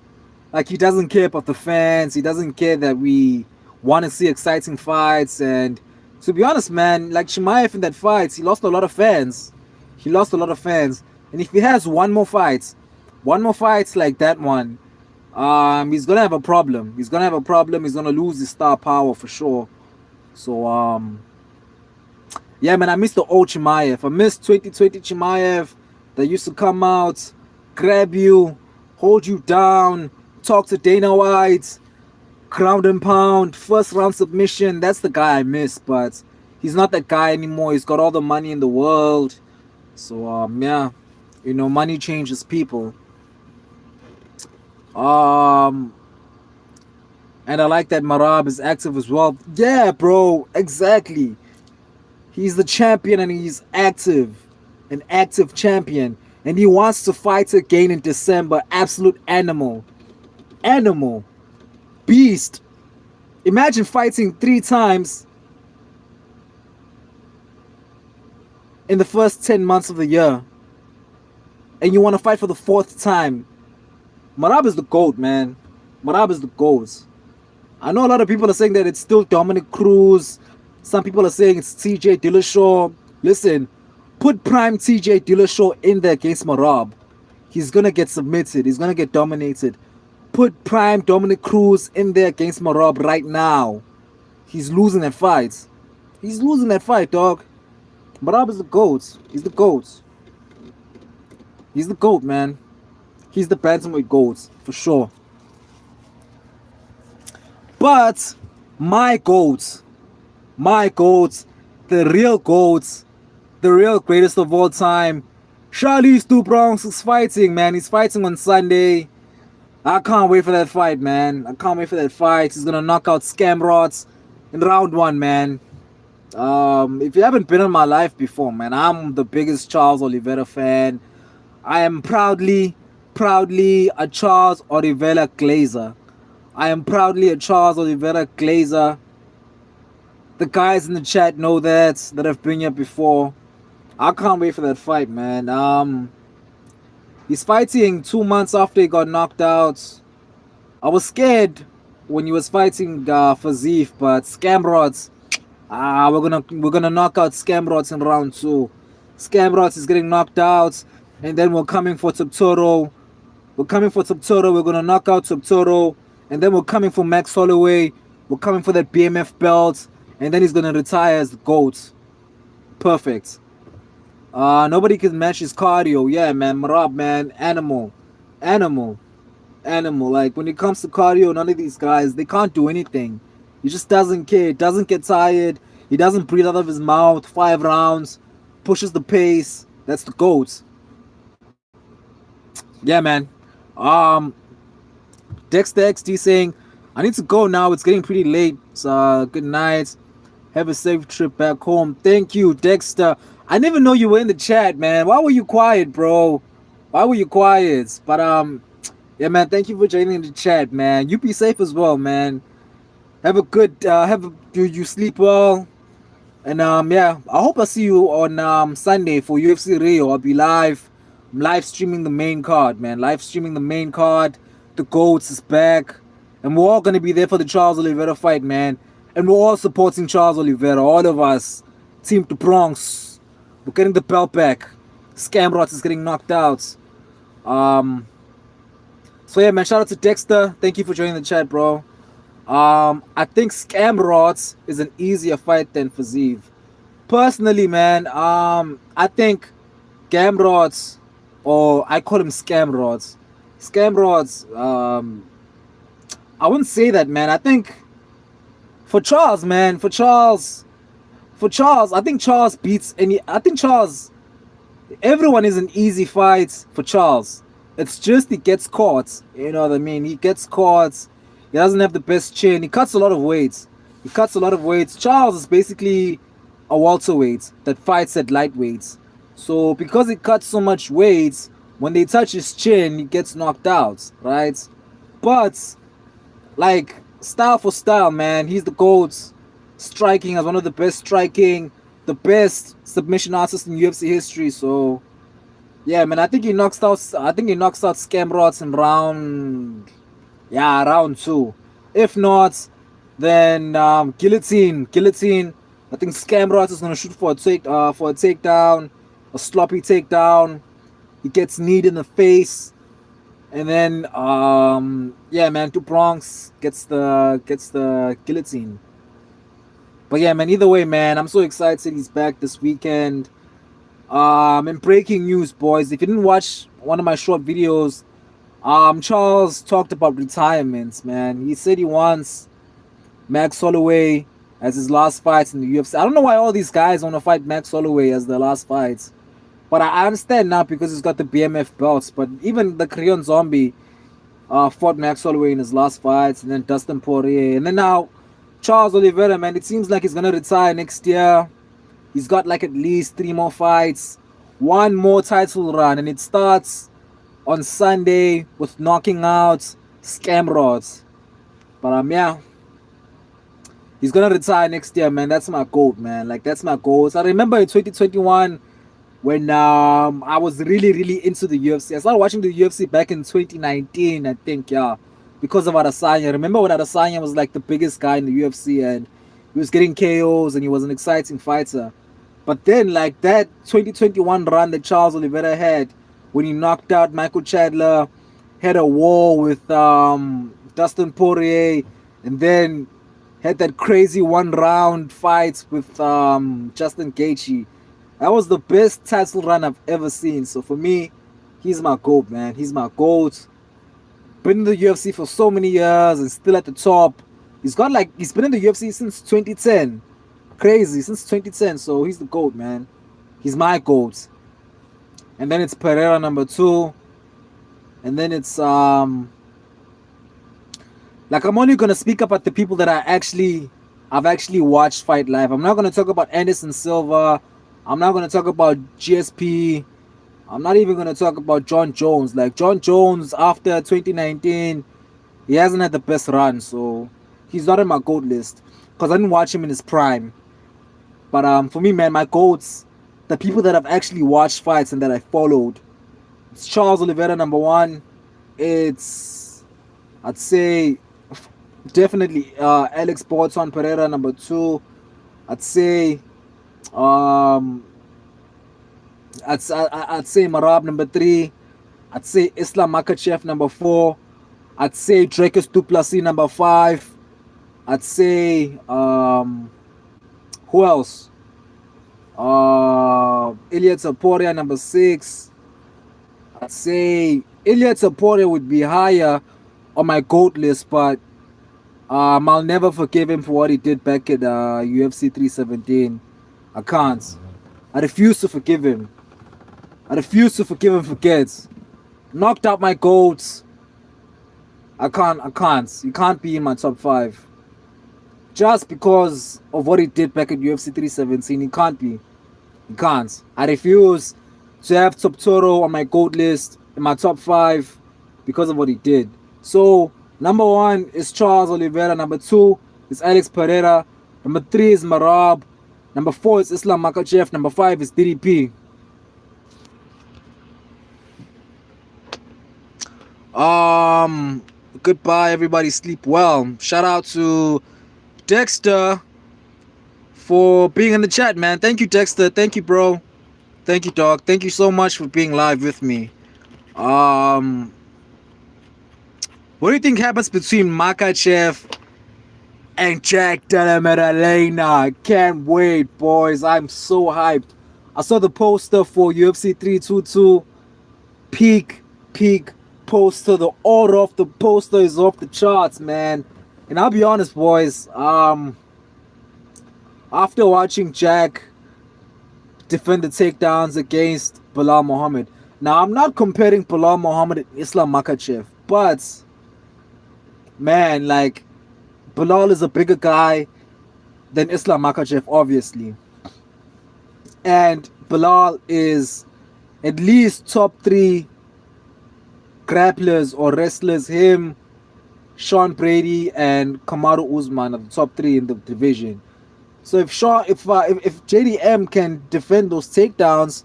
Speaker 1: Like, he doesn't care about the fans. He doesn't care that we want to see exciting fights. And to be honest, man, like Chimaev in that fight, he lost a lot of fans. He lost a lot of fans. And if he has one more fight like that one, he's going to have a problem. He's going to have a problem. He's going to lose his star power for sure. So, yeah, man, I miss the old Chimaev. I miss 2020 Chimaev that used to come out, grab you, hold you down, talk to Dana White, ground and pound, first round submission. That's the guy I miss, but he's not that guy anymore. He's got all the money in the world. So, yeah, you know, money changes people. And I like that Marab is active as well. Yeah, bro, exactly. He's the champion and he's active. An active champion. And he wants to fight again in December. Absolute animal. Animal. Beast. Imagine fighting 3 times in the first 10 months of the year. And you want to fight for the 4th time. Marab is the GOAT, man. Marab is the GOAT. I know a lot of people are saying that it's still Dominic Cruz. Some people are saying it's TJ Dillashaw. Listen, put prime TJ Dillashaw in there against Marab. he's gonna get submitted. He's gonna get dominated. Put prime Dominic Cruz in there against Marab right now. He's losing that fight. He's losing that fight, dog. Marab is the GOAT. He's the GOAT. He's the GOAT, man. He's the bantamweight GOAT, for sure. But my GOAT, the real GOAT, the real greatest of all time, Charlize Du Bronx is fighting, man. He's fighting on Sunday. I can't wait for that fight, man. I can't wait for that fight. He's gonna knock out Scamrods in round 1, man. If you haven't been in my life before, man, I'm the biggest Charles Oliveira fan. I am proudly a Charles Oliveira Glazer. I am proudly a Charles Oliveira Glazer. The guys in the chat know that have been here before. I can't wait for that fight, man. He's fighting 2 months after he got knocked out. I was scared when he was fighting for Zeef, but Scamrods, we're gonna knock out Scamrods in round 2. Scamrods is getting knocked out, and then we're coming for Toptoro. We're gonna knock out Toptoro, and then we're coming for Max Holloway. We're coming for that BMF belt, and then he's gonna retire as the GOAT. Perfect. Nobody can match his cardio. Yeah, man. Marab, man. Animal. Like, when it comes to cardio, none of these guys, they can't do anything. He just doesn't care. Doesn't get tired. He doesn't breathe out of his mouth. 5 rounds. Pushes the pace. That's the GOAT. Yeah, man. Dexter XD saying, I need to go now. It's getting pretty late. So, good night. Have a safe trip back home. Thank you, Dexter. I never know you were in the chat, man. Why were you quiet, bro? Why were you quiet? But yeah, man. Thank you for joining the chat, man. You be safe as well, man. Have a good. Do you sleep well? And yeah. I hope I see you on Sunday for UFC Rio. I'll be live. I'm live streaming the main card, man. Live streaming the main card. The GOATs is back, and we're all gonna be there for the Charles Oliveira fight, man. And we're all supporting Charles Oliveira. All of us. Team to Bronx. We're getting the belt back. Scamrods is getting knocked out. So yeah, man. Shout out to Dexter. Thank you for joining the chat, bro. I think Scamrods is an easier fight than Fazeev. Personally, man. I think Gamrods, or I call him Scamrods. Scamrods. I wouldn't say that, man. I think for Charles, man. For Charles, I think Charles beats any. I think Charles. Everyone is an easy fight for Charles. It's just he gets caught. You know what I mean? He gets caught. He doesn't have the best chin. He cuts a lot of weight. Charles is basically a welterweight that fights at lightweights. So because he cuts so much weight, when they touch his chin, he gets knocked out, right? But like style for style, man, he's the GOAT. Striking as one of the best striking, the best submission artist in UFC history. So yeah, man, I think he knocks out Scamrods in round 2. If not, then guillotine. I think Scamrods is gonna shoot for a takedown, a sloppy takedown. He gets kneed in the face, and then yeah, man, Du Bronx gets the guillotine. But yeah, man, either way, man, I'm so excited he's back this weekend. And breaking news, boys. If you didn't watch one of my short videos, Charles talked about retirements, man. He said he wants Max Holloway as his last fight in the UFC. I don't know why all these guys want to fight Max Holloway as their last fights. But I understand now because he's got the BMF belts. But even the Korean Zombie fought Max Holloway in his last fights. And then Dustin Poirier. And then now Charles Oliveira, man, it seems like he's going to retire next year. He's got like at least 3 more fights. 1 more title run. And it starts on Sunday with knocking out Scamrods. But yeah. He's going to retire next year, man. That's my goal, man. Like, that's my goal. So I remember in 2021 when I was really into the UFC. I started watching the UFC back in 2019, I think, yeah. Because of Adesanya. Remember when Adesanya was like the biggest guy in the UFC and he was getting KOs and he was an exciting fighter. But then like that 2021 run that Charles Oliveira had when he knocked out Michael Chandler, had a war with Dustin Poirier, and then had that crazy 1 round fight with Justin Gaethje. That was the best title run I've ever seen. So for me, he's my GOAT, man. He's my GOAT. Been in the UFC for so many years and still at the top. He's been in the UFC since 2010. Crazy, since 2010. So he's the GOAT, man. He's my GOAT. And then it's Pereira number 2. And then it's I'm only gonna speak about the people that I've actually watched fight live. I'm not gonna talk about Anderson Silva. I'm not gonna talk about GSP. I'm not even gonna talk about John Jones. Like John Jones after 2019, he hasn't had the best run, so he's not in my GOAT list. Because I didn't watch him in his prime. But for me, man, my GOATs, the people that I've actually watched fights and that I followed. It's Charles Oliveira number 1. It's, I'd say, definitely Alex Borton Pereira number 2. I'd say I'd say Marab number 3. I'd say Islam Makhachev number 4. I'd say Dracus du Plessis number 5. I'd say who else? Ilya Taporia number 6. I'd say Ilya Taporia would be higher on my GOAT list, but I'll never forgive him for what he did back at UFC 317. I can't. I refuse to forgive him. I refuse to forgive and forget. Knocked out my GOATs. I can't. You can't be in my top 5. Just because of what he did back at UFC 317, he can't be. He can't. I refuse to have Top Toro on my GOAT list in my top 5 because of what he did. So, number 1 is Charles Oliveira. Number 2 is Alex Pereira. Number 3 is Marab. Number 4 is Islam Makhachev. Number 5 is DDP. Goodbye, everybody. Sleep well. Shout out to Dexter for being in the chat, man. Thank you, Dexter. Thank you, bro. Thank you, dog. Thank you so much for being live with me. What do you think happens between Makhachev and Jack Della Maddalena? Can't wait, boys. I'm so hyped. I saw the poster for UFC 322. Peak poster. The order of the poster is off the charts, man. And I'll be honest, boys. After watching Jack defend the takedowns against Bilal Muhammad. Now, I'm not comparing Bilal Muhammad and Islam Makhachev, but man, like, Bilal is a bigger guy than Islam Makhachev, obviously. And Bilal is at least top 3 grapplers or wrestlers. Him, Sean Brady, and Kamaru Usman are the top 3 in the division. So if JDM can defend those takedowns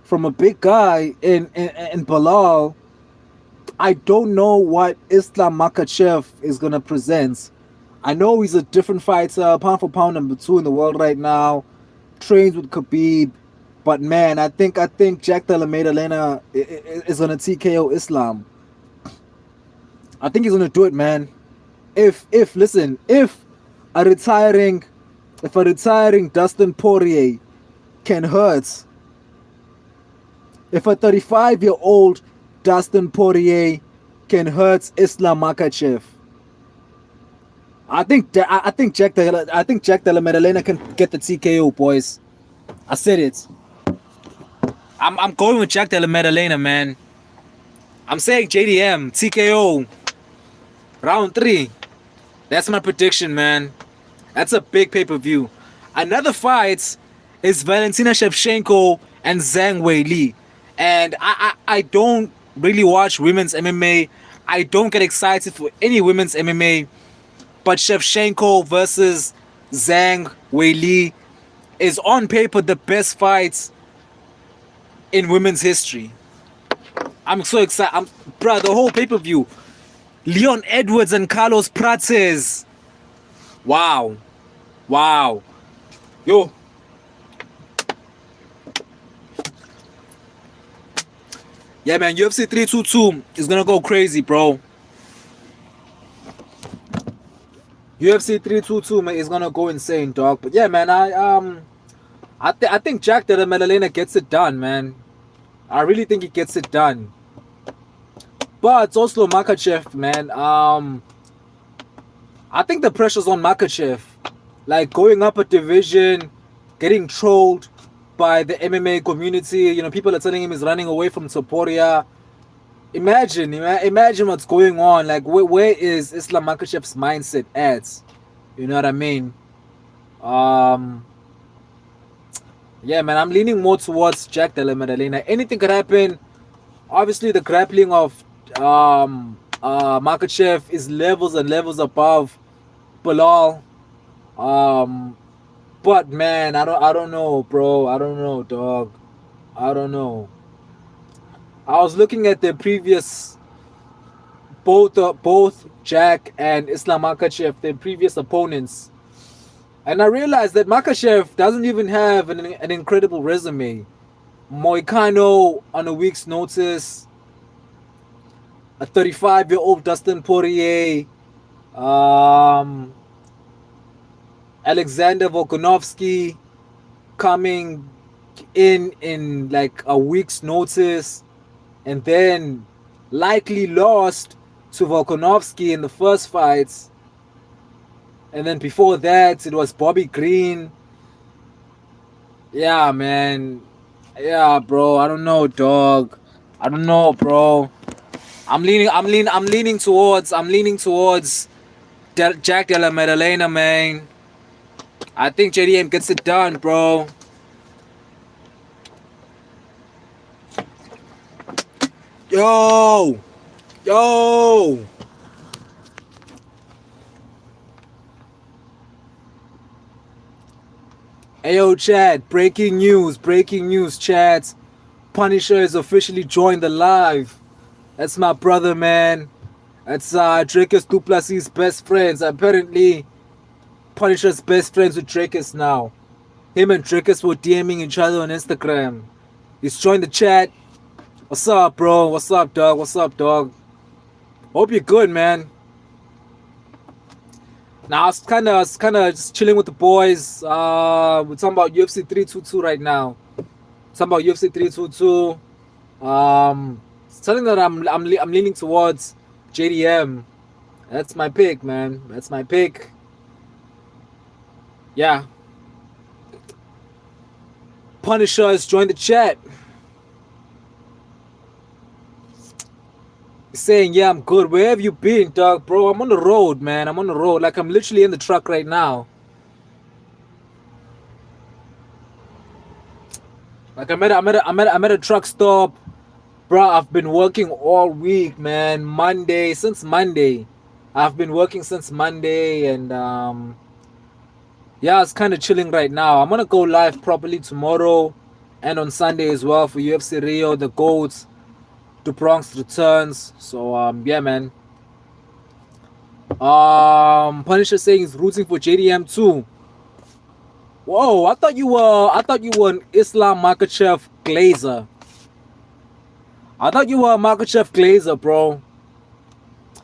Speaker 1: from a big guy in Bilal, I don't know what Islam Makhachev is gonna present. I know he's a different fighter, pound for pound number 2 in the world right now, trains with Khabib, but man, I think Jack Della Maddalena is gonna TKO Islam. I think he's gonna do it, man. If a retiring Dustin Poirier can hurt, if a 35-year-old Dustin Poirier can hurt Islam Makhachev, I think Jack Della Maddalena can get the TKO, boys. I said it. I'm going with Jack Della Maddalena, man. I'm saying JDM TKO round 3. That's my prediction, man. That's a big pay-per-view. Another fight is Valentina Shevchenko and Zhang Weili. And I don't really watch women's MMA. I don't get excited for any women's MMA. But Shevchenko versus Zhang Weili is on paper the best fight in women's history. I'm so excited. Bruh, the whole pay-per-view. Leon Edwards and Carlos Prates. Wow. Yo. Yeah, man, UFC 322 is gonna go crazy, bro. UFC 322, man, is gonna go insane, dog. But yeah, man, I think Jack Della Maddalena gets it done, man. I really think he gets it done. But it's also Makachev, man. I think the pressure's on Makachev. Like going up a division, getting trolled by the MMA community. You know, people are telling him he's running away from Topuria. Imagine what's going on. Like, where is Islam Makachev's mindset at? You know what I mean? Yeah, man, I'm leaning more towards Jack Della Maddalena. Anything could happen. Obviously, the grappling of Makachev is levels and levels above Bilal. But man, I don't know, bro. I don't know, dog. I don't know. I was looking at the previous both Jack and Islam Makhachev, their previous opponents, and I realized that Makhachev doesn't even have an incredible resume. Moicano on a week's notice, a 35-year-old Dustin Poirier, Alexander Volkanovski coming in like a week's notice, and then likely lost to Volkanovski in the first fights. And then before that, it was Bobby Green. Yeah, man. Yeah, bro. I don't know, dog. I don't know, bro. I'm leaning towards Jack Della Maddalena, man. I think JDM gets it done, bro. Yo! Ayo, chat. Breaking news, chat. Punisher has officially joined the live. That's my brother, man. That's Drakus Duplessis' best friends. Apparently, Punisher's best friends with Drakus now. Him and Drakus were DMing each other on Instagram. He's joined the chat. What's up, bro? What's up, dog? What's up, dog? Hope you're good, man. Now, I was kind of just chilling with the boys. We're talking about UFC 322 right now. Talking about UFC 322. Something that I'm leaning towards JDM. That's my pick, man. That's my pick. Yeah. Punisher has joined the chat. He's saying, yeah, I'm good. Where have you been, dog? Bro, I'm on the road, man. I'm on the road. Like, I'm literally in the truck right now. Like, I'm at a truck stop. Bro, I've been working all week, man. Since Monday. I've been working since Monday, and yeah, it's kind of chilling right now. I'm gonna go live properly tomorrow and on Sunday as well for UFC Rio, the GOAT, the Bronx returns. So yeah, man. Punisher saying he's rooting for JDM too. Whoa, I thought you were an Islam Makhachev Glazer. I thought you were a Makhachev Glazer, bro.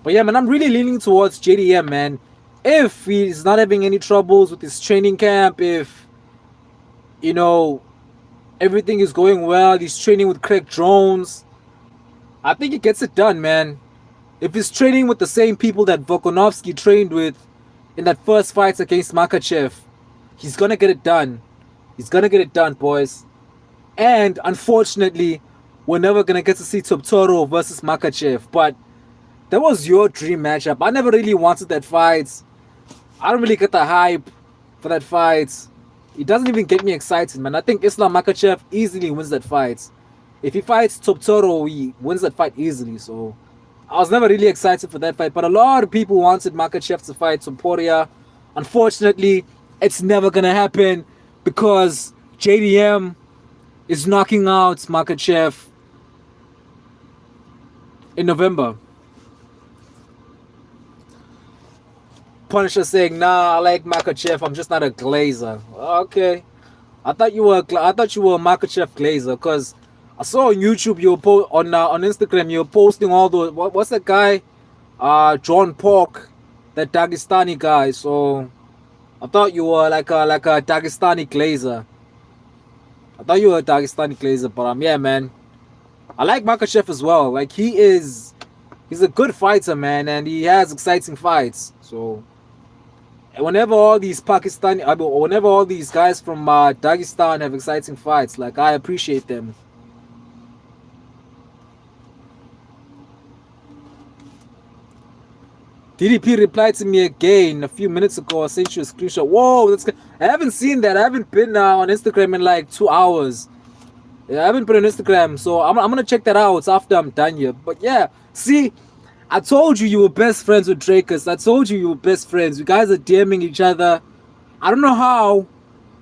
Speaker 1: But yeah, man, I'm really leaning towards JDM, man. If he's not having any troubles with his training camp, if, you know, everything is going well, he's training with Craig Jones, I think he gets it done, man. If he's training with the same people that Volkanovski trained with in that first fight against Makhachev, he's gonna get it done. He's gonna get it done, boys. And unfortunately, we're never gonna get to see Toptoro versus Makhachev, but that was your dream matchup. I never really wanted that fight. I don't really get the hype for that fight. It doesn't even get me excited, man. I think Islam Makhachev easily wins that fight. If he fights Toptoro, he wins that fight easily. So I was never really excited for that fight. But a lot of people wanted Makhachev to fight Topuria. Unfortunately, it's never going to happen because JDM is knocking out Makhachev in November. Punisher saying, nah, I like Makhachev. I'm just not a Glazer. Okay. I thought you were a Makhachev Glazer because I saw on YouTube you were on Instagram you're posting all the what's that guy? John Pork, that Dagestani guy. So I thought you were like a Dagestani glazer. I thought you were a Dagestani glazer, but yeah, man. I like Makachev as well. Like he's a good fighter, man, and he has exciting fights. So whenever all these whenever all these guys from Dagestan have exciting fights, like I appreciate them. DDP replied to me again a few minutes ago. I sent you a screenshot. Whoa, that's good. I haven't seen that. I haven't been on Instagram in like 2 hours. Yeah, I haven't been on Instagram, so I'm gonna check that out after I'm done here. But yeah, see, I told you were best friends with Drakus. I told you were best friends. You guys are DMing each other. I don't know how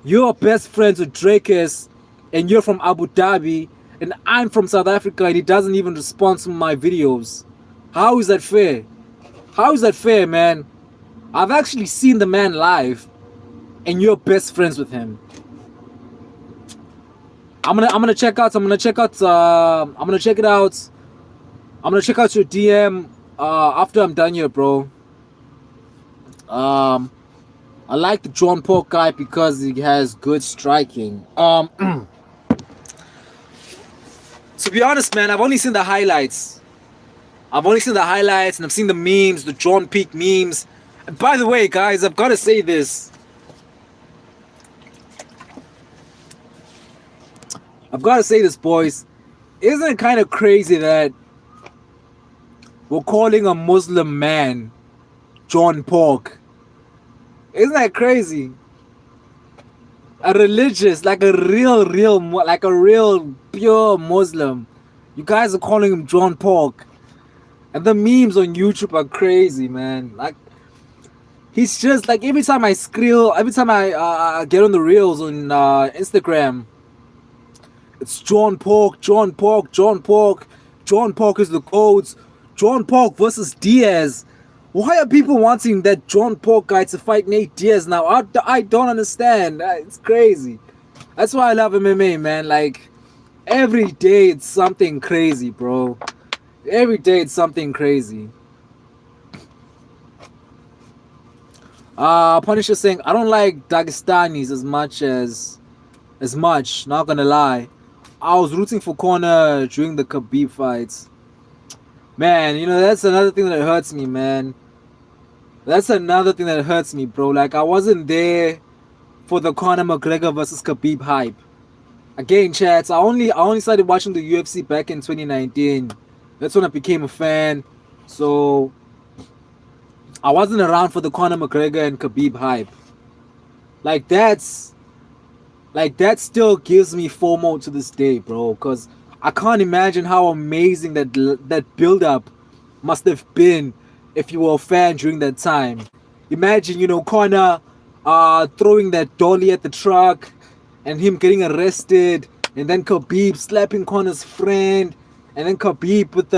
Speaker 1: you're best friends with Drakus and you're from Abu Dhabi and I'm from South Africa and he doesn't even respond to my videos. How is that fair? How is that fair, man? I've actually seen the man live and you're best friends with him. I'm gonna check out I'm gonna check it out. I'm gonna check out your DM after I'm done here, bro. I like the John Pork guy because he has good striking. To be honest, man, I've only seen the highlights. And I've seen the memes, the John Peak memes. And by the way, guys, I've got to say this. Boys. Isn't it kind of crazy that we're calling a Muslim man John Pork? Isn't that crazy? A religious, like a real pure Muslim. You guys are calling him John Pork. And the memes on YouTube are crazy, man. Like, he's just like every time I get on the reels on Instagram, it's John Pork. John Pork is the codes. John Pork versus Diaz. Why are people wanting that John Pork guy to fight Nate Diaz now? I don't understand. It's crazy. That's why I love MMA, man. Like, every day it's something crazy, bro. Every day it's something crazy. Punisher saying, I don't like Dagestanis as much, not gonna lie. I was rooting for Conor during the Khabib fights. Man, you know, that's another thing that hurts me, man. That's another thing that hurts me, bro. Like, I wasn't there for the Conor McGregor versus Khabib hype. Again, chats, I only started watching the UFC back in 2019. That's when I became a fan. So I wasn't around for the Conor McGregor and Khabib hype. Like that still gives me FOMO to this day, bro. Cause I can't imagine how amazing that build up must have been if you were a fan during that time. Imagine, you know, Conor throwing that dolly at the truck and him getting arrested, and then Khabib slapping Conor's friend. And then Khabib with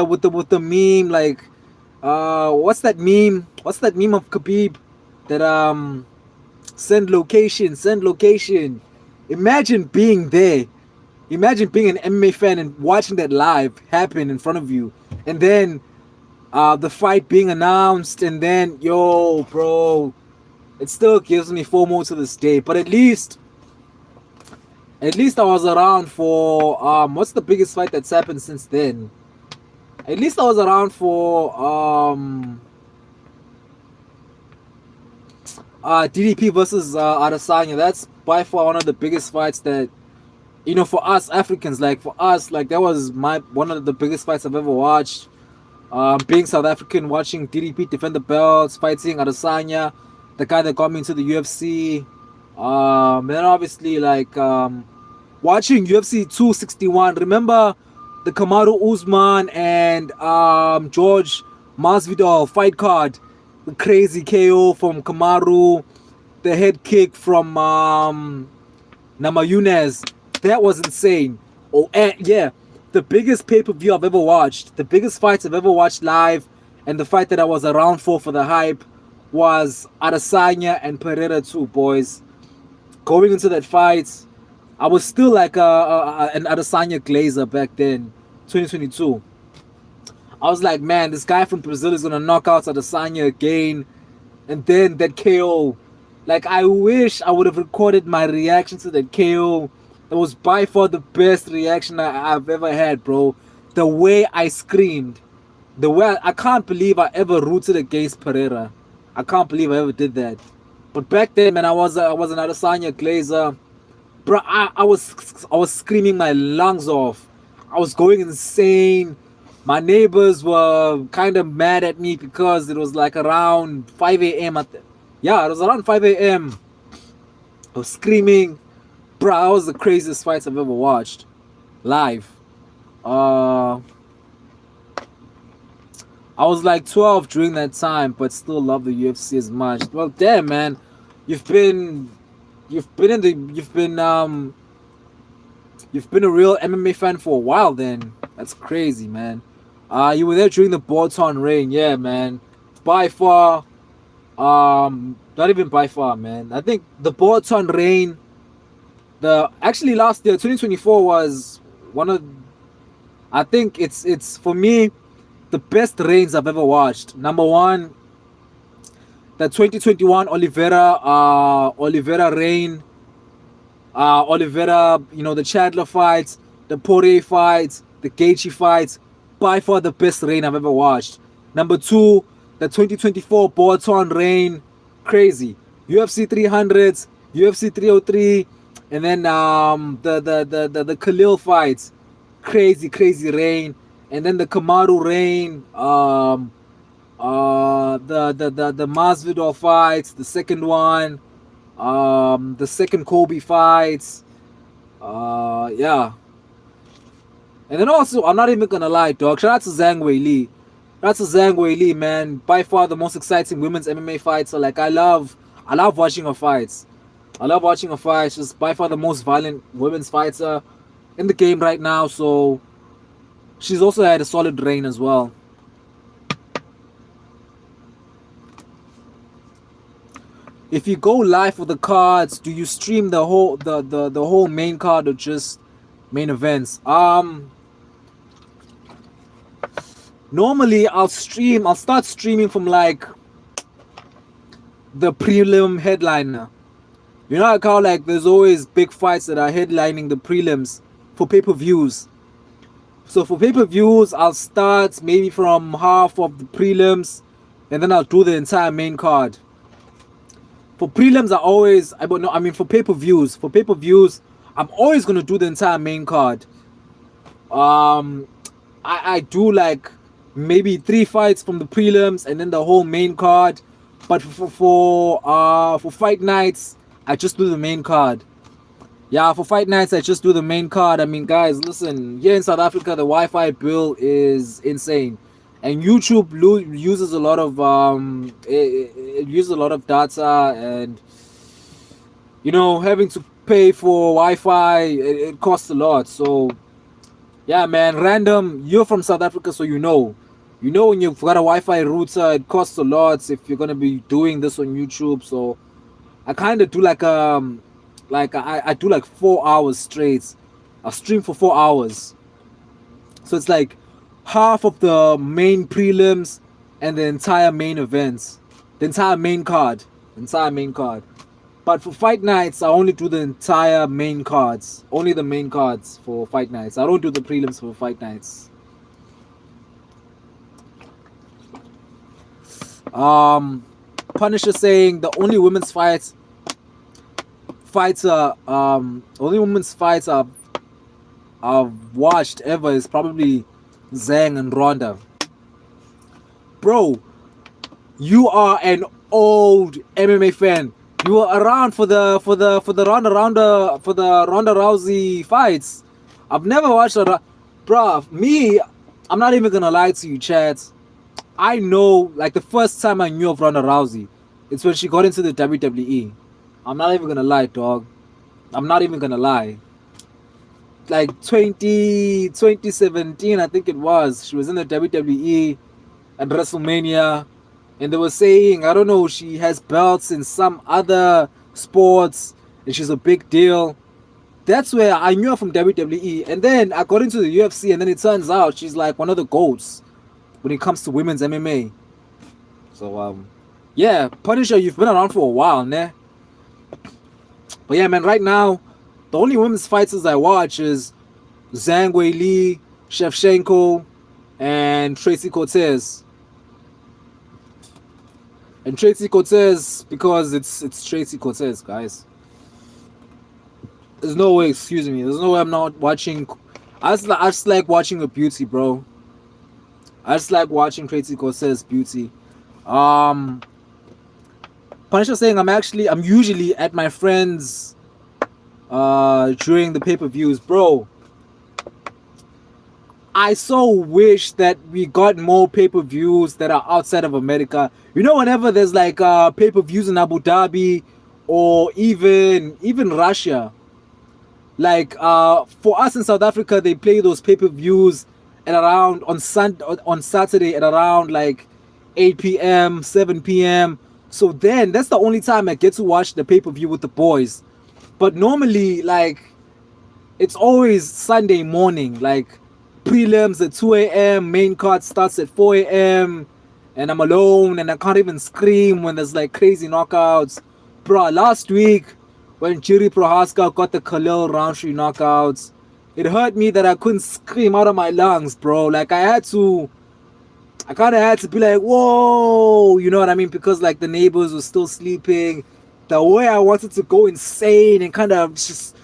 Speaker 1: the meme, like what's that meme? What's that meme of Khabib? That send location. Imagine being there. Imagine being an MMA fan and watching that live happen in front of you. And then the fight being announced, and then yo, bro, it still gives me FOMO to this day. But at least I was around for what's the biggest fight that's happened since then? At least I was around for DDP versus Adesanya. That's by far one of the biggest fights that, you know, for us Africans, like for us, like that was one of the biggest fights I've ever watched. Being South African, watching DDP defend the belts, fighting Adesanya, the guy that got me into the UFC. Then obviously like watching UFC 261. Remember the Kamaru Usman and George Masvidal fight card? The crazy KO from Kamaru, the head kick from Namajunas. That was insane. Oh, and yeah, the biggest pay-per-view I've ever watched, the biggest fights I've ever watched live, and the fight that I was around for the hype was Adesanya and Pereira 2, boys. Going into that fight, I was still like an Adesanya Glazer back then, 2022. I was like, man, this guy from Brazil is gonna knock out Adesanya again, and then that KO. Like, I wish I would have recorded my reaction to that KO. That was by far the best reaction I've ever had, bro. The way I screamed, the way I can't believe I ever rooted against Pereira. I can't believe I ever did that. But back then, man, I was an Adesanya Glazer, bro. I was screaming my lungs off. I was going insane. My neighbors were kind of mad at me because it was like around 5 a.m. Yeah, it was around 5 a.m. I was screaming. Bro, that was the craziest fights I've ever watched live. I was like 12 during that time, but still love the UFC as much. Well, damn, man, you've been you've been in the you've been a real MMA fan for a while. Then that's crazy, man. You were there during the Bolton reign, yeah, man. By far, not even by far, man. I think the Bolton reign, the actually last year, 2024 was one of, I think it's for me the best reigns I've ever watched. Number one, the 2021 Oliveira reign, Oliveira, the Chandler fights, the Poirier fights, the Gaethje fights, by far the best reign I've ever watched. Number two, the 2024 Bolton reign, crazy. UFC 300s, UFC 303, and then the Khalil fights, crazy reign, and then the Kamaru reign, the Masvidal fights, the second one, the second Kobe fights, yeah. And then also, I'm not even gonna lie, dog. Shout out to Zhang Weili. Shout out to Zhang Weili, man. By far the most exciting women's MMA fighter. Like, I love watching her fights. I love watching her fights. She's by far the most violent women's fighter in the game right now. So she's also had a solid reign as well. If you go live for the cards, do you stream the whole the whole main card or just main events? Normally I'll start streaming from like the prelim headliner. You know how like there's always big fights that are headlining the prelims for pay-per-views. So for pay-per-views, I'll start maybe from half of the prelims, and then I'll do the entire main card. For prelims, for pay-per-views, I'm always gonna do the entire main card. I do like maybe 3 fights from the prelims and then the whole main card. But for fight nights, I just do the main card. Yeah, for fight nights, I just do the main card. I mean, guys, listen, here in South Africa, the Wi-Fi bill is insane, and YouTube uses a lot of it uses a lot of data, and having to pay for Wi-Fi, it costs a lot. So yeah, man, random. You're from South Africa, so when you've got a Wi-Fi router, it costs a lot if you're gonna be doing this on YouTube. So I kind of do I do like 4 hours straight. I stream for 4 hours. So it's like half of the main prelims and the entire main events. The entire main card. But for fight nights, I only do the entire main cards. Only the main cards for fight nights. I don't do the prelims for fight nights. Punisher saying the only women's fights I've watched ever is probably Zhang and Ronda. Bro, you are an old MMA fan. You were around for the Ronda Rousey fights. I've never watched bruh. Me, I'm not even gonna lie to you, Chad. I know, like, the first time I knew of Ronda Rousey, it's when she got into the WWE. I'm not even gonna lie, dog. I'm not even gonna lie. Like 2017, I think it was. She was in the WWE at WrestleMania, and they were saying, I don't know, she has belts in some other sports, and she's a big deal. That's where I knew her from WWE, and then I got into the UFC, and then it turns out she's like one of the GOATs when it comes to women's MMA. So yeah, Punisher, you've been around for a while, ne? But yeah, man, right now, the only women's fighters I watch is Zhang Wei Li, Shevchenko, and Tracy Cortez. And Tracy Cortez because it's Tracy Cortez, guys. There's no way, excuse me. There's no way I'm not watching. I just like watching a beauty, bro. I just like watching Tracy Cortez beauty. Punisher saying I'm usually at my friends during the pay-per-views, bro. I so wish that we got more pay-per-views that are outside of America. You know, whenever there's like pay-per-views in Abu Dhabi or even Russia, like for us in South Africa, they play those pay-per-views at around on Saturday at around like 8 p.m., 7 p.m. So then that's the only time I get to watch the pay-per-view with the boys. But normally, like, it's always Sunday morning, like prelims at 2 a.m., main card starts at 4 a.m., and I'm alone and I can't even scream when there's like crazy knockouts. Bro, last week when Jiri Prohaska got the Khalil Roundtree knockouts, it hurt me that I couldn't scream out of my lungs, bro. Like I kind of had to be like, whoa, you know what I mean? Because like the neighbors were still sleeping. The way I wanted to go insane and kind of just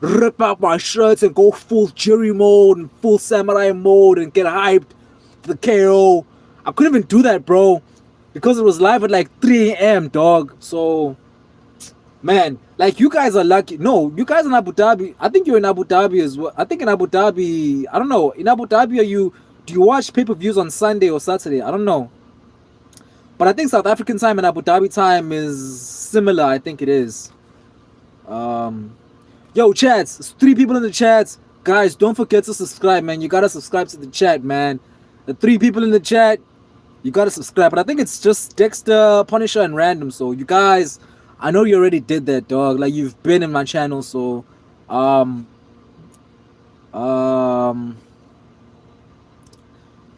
Speaker 1: rip out my shirts and go full Jerry mode and full samurai mode and get hyped for the KO. I couldn't even do that, bro, because it was live at like 3 a.m., dog. So, man, like you guys are lucky. No, you guys in Abu Dhabi. I think you're in Abu Dhabi as well. I think in Abu Dhabi, I don't know. In Abu Dhabi, do you watch pay-per-views on Sunday or Saturday? I don't know. But I think South African time and Abu Dhabi time is similar. I think it is. Yo, chats. 3 people in the chats. Guys, don't forget to subscribe, man. You gotta subscribe to the chat, man. The 3 people in the chat, you gotta subscribe. But I think it's just Dexter, Punisher, and Random. So you guys, I know you already did that, dog. Like you've been in my channel, so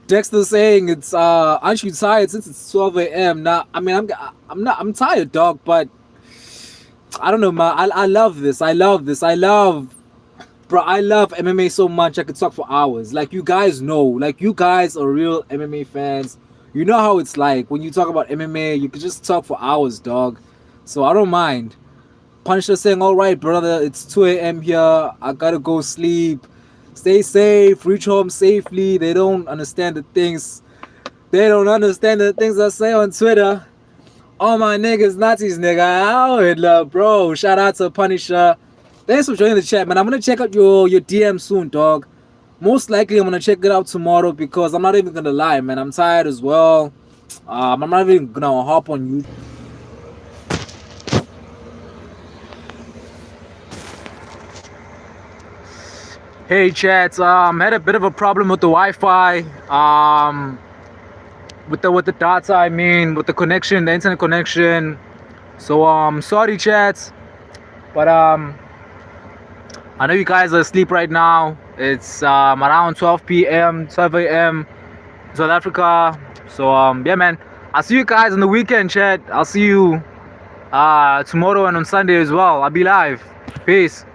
Speaker 1: Dexter saying it's aren't you tired since it's 12 a.m. Now I mean I'm tired, dog, but I don't know, man. I love this. I love MMA so much I could talk for hours. Like you guys know, like you guys are real MMA fans. You know how it's like when you talk about MMA, you could just talk for hours, dog. So I don't mind. Punisher saying, all right, brother, it's 2 a.m. here. I gotta go sleep. Stay safe, reach home safely. They don't understand the things I say on Twitter. All my niggas, Nazis, nigga. Out in love, bro. Shout out to Punisher. Thanks for joining the chat, man. I'm gonna check out your DM soon, dog. Most likely, I'm gonna check it out tomorrow because I'm not even gonna lie, man. I'm tired as well. I'm not even gonna hop on you. Hey, chat. Had a bit of a problem with the Wi-Fi. With the data, I mean, with the connection, the internet connection. So sorry, chat. But I know you guys are asleep right now. It's around 12 p.m., 12 a.m. South Africa. So yeah, man. I'll see you guys on the weekend, chat. I'll see you tomorrow and on Sunday as well. I'll be live. Peace.